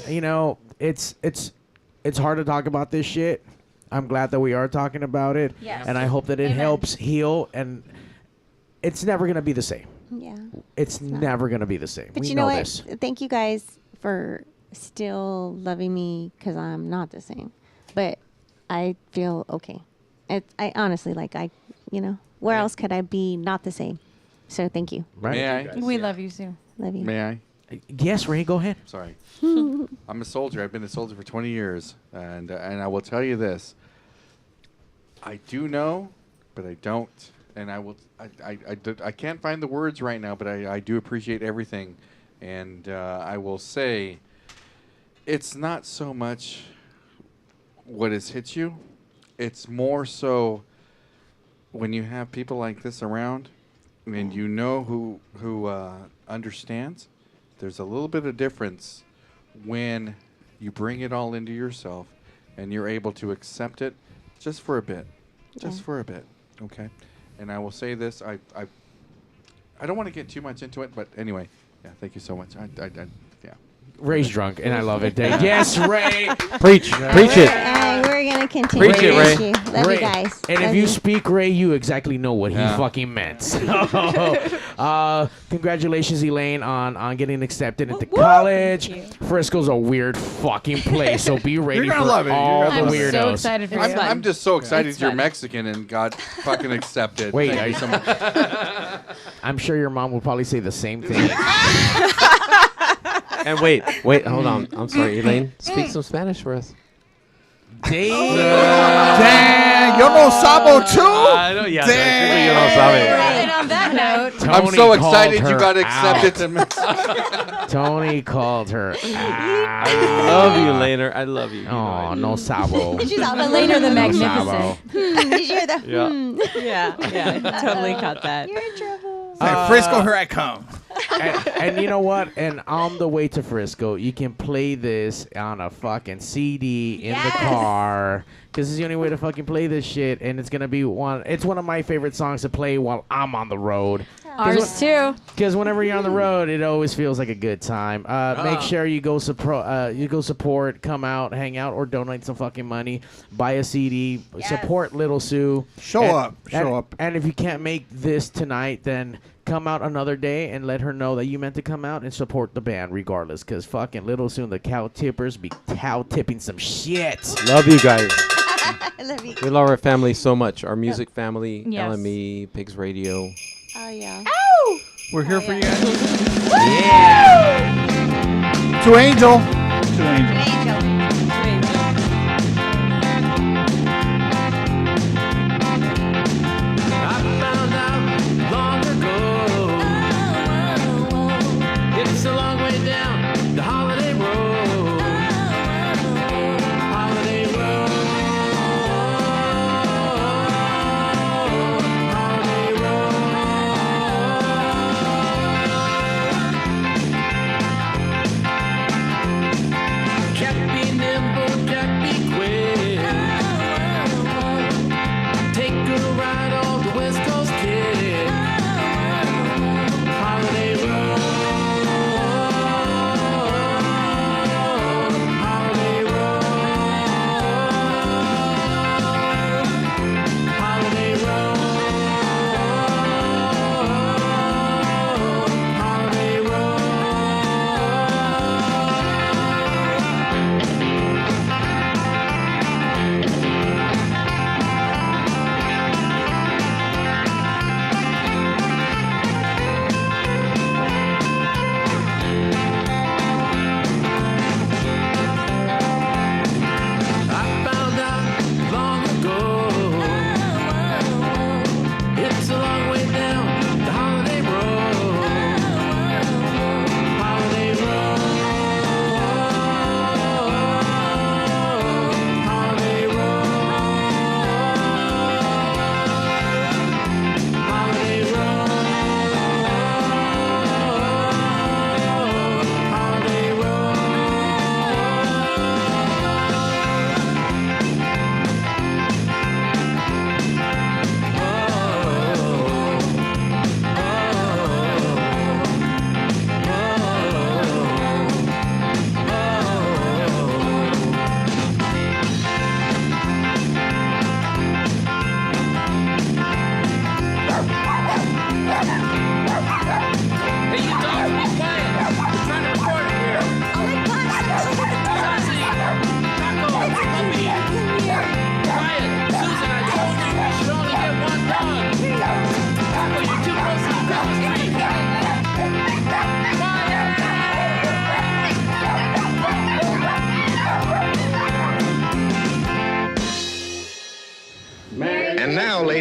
it's hard to talk about this shit. I'm glad that we are talking about it, Yes. and I hope that it helps heal. And it's never gonna be the same. Yeah. It's never gonna be the same. But we you know what? this. Thank you guys for still loving me because I'm not the same. But I feel okay. I honestly, where else could I be not the same? So thank you. Right. May I? We love you, Sue. Love you. May I? Yes, Ray, go ahead. Sorry. I'm a soldier. I've been a soldier for 20 years. And I will tell you this. I do know, but I don't. And I can't find the words right now, but I do appreciate everything. And I will say, it's not so much what has hit you. It's more so when you have people like this around and you know who understands. There's a little bit of difference when you bring it all into yourself and you're able to accept it just for a bit. Just for a bit, okay? And I will say this, I don't want to get too much into it, but anyway, yeah, thank you so much. Yeah. Ray's drunk, and I love it. Yes, Ray. Preach it. And we're going to continue. Preach it, Ray. Thank you. Love you guys. And Love if you speak Ray, you exactly know what he Yeah. fucking meant. Congratulations, Elaine, on getting accepted into college. Frisco's a weird fucking place, so be ready You're for gonna love it. all You're the gonna love it. weirdos. So excited for you. I'm just so excited It's you're fun. Mexican and got fucking accepted. Wait, Thank you so much. I'm sure your mom will probably say the same thing. And wait, hold on. I'm sorry, Elaine. Speak some Spanish for us. Damn. Dang, yo no sabo too. I know, yeah. Dang. You don't sabe. And on that note, I'm Tony so called excited you her got accepted out. to Mexico. Tony called her. I love you, Elaine. I love you. You know I Oh, do. no sabo. She's all Elena the No Magnificent. sabo. Did you hear the? Yeah. Yeah, totally caught that. You're in trouble. Hey, Frisco, here I come. And you know what? And on the way to Frisco, you can play this on a fucking CD in the car. Because it's the only way to fucking play this shit. And it's going to be it's one of my favorite songs to play while I'm on the road. Ours too. Because whenever you're on the road, it always feels like a good time. Make sure you go support, come out, hang out, or donate some fucking money. Buy a CD. Support Lil Sue. Show up. And if you can't make this tonight, then come out another day and let her know that you meant to come out and support the band regardless. Because fucking Lil Sue and the cow tippers be cow tipping some shit. Love you guys. I love you. We love our family so much. Our music family, Yes. LME, Pigs Radio. Oh, yeah. We're here for you. Yeah. To Angel. To Angel. I found out long ago. It's a long way down the holiday road. Holiday road. Holiday road. Kept being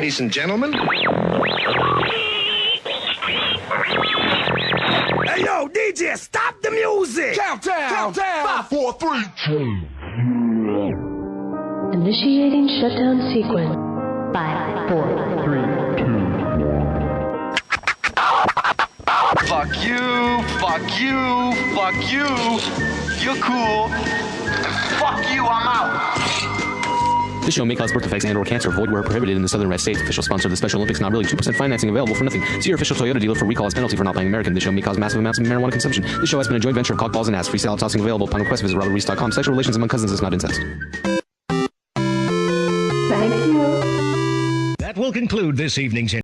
ladies and gentlemen. Hey, yo, DJ, stop the music! Countdown! 5, 4, 3, 2. Initiating shutdown sequence. 5, 4, 3, 2. Fuck you, fuck you, fuck you. You're cool. Fuck you, I'm out. This show may cause birth defects and/or cancer. Void where prohibited in the Southern Red States. Official sponsor of the Special Olympics. Not really. 2% financing available for nothing. See your official Toyota dealer for recall as penalty for not buying American. This show may cause massive amounts of marijuana consumption. This show has been a joint venture of cock balls and ass. Free salad tossing available upon request. Visit robertreese.com. Sexual relations among cousins is not incest. Thank you. That will conclude this evening's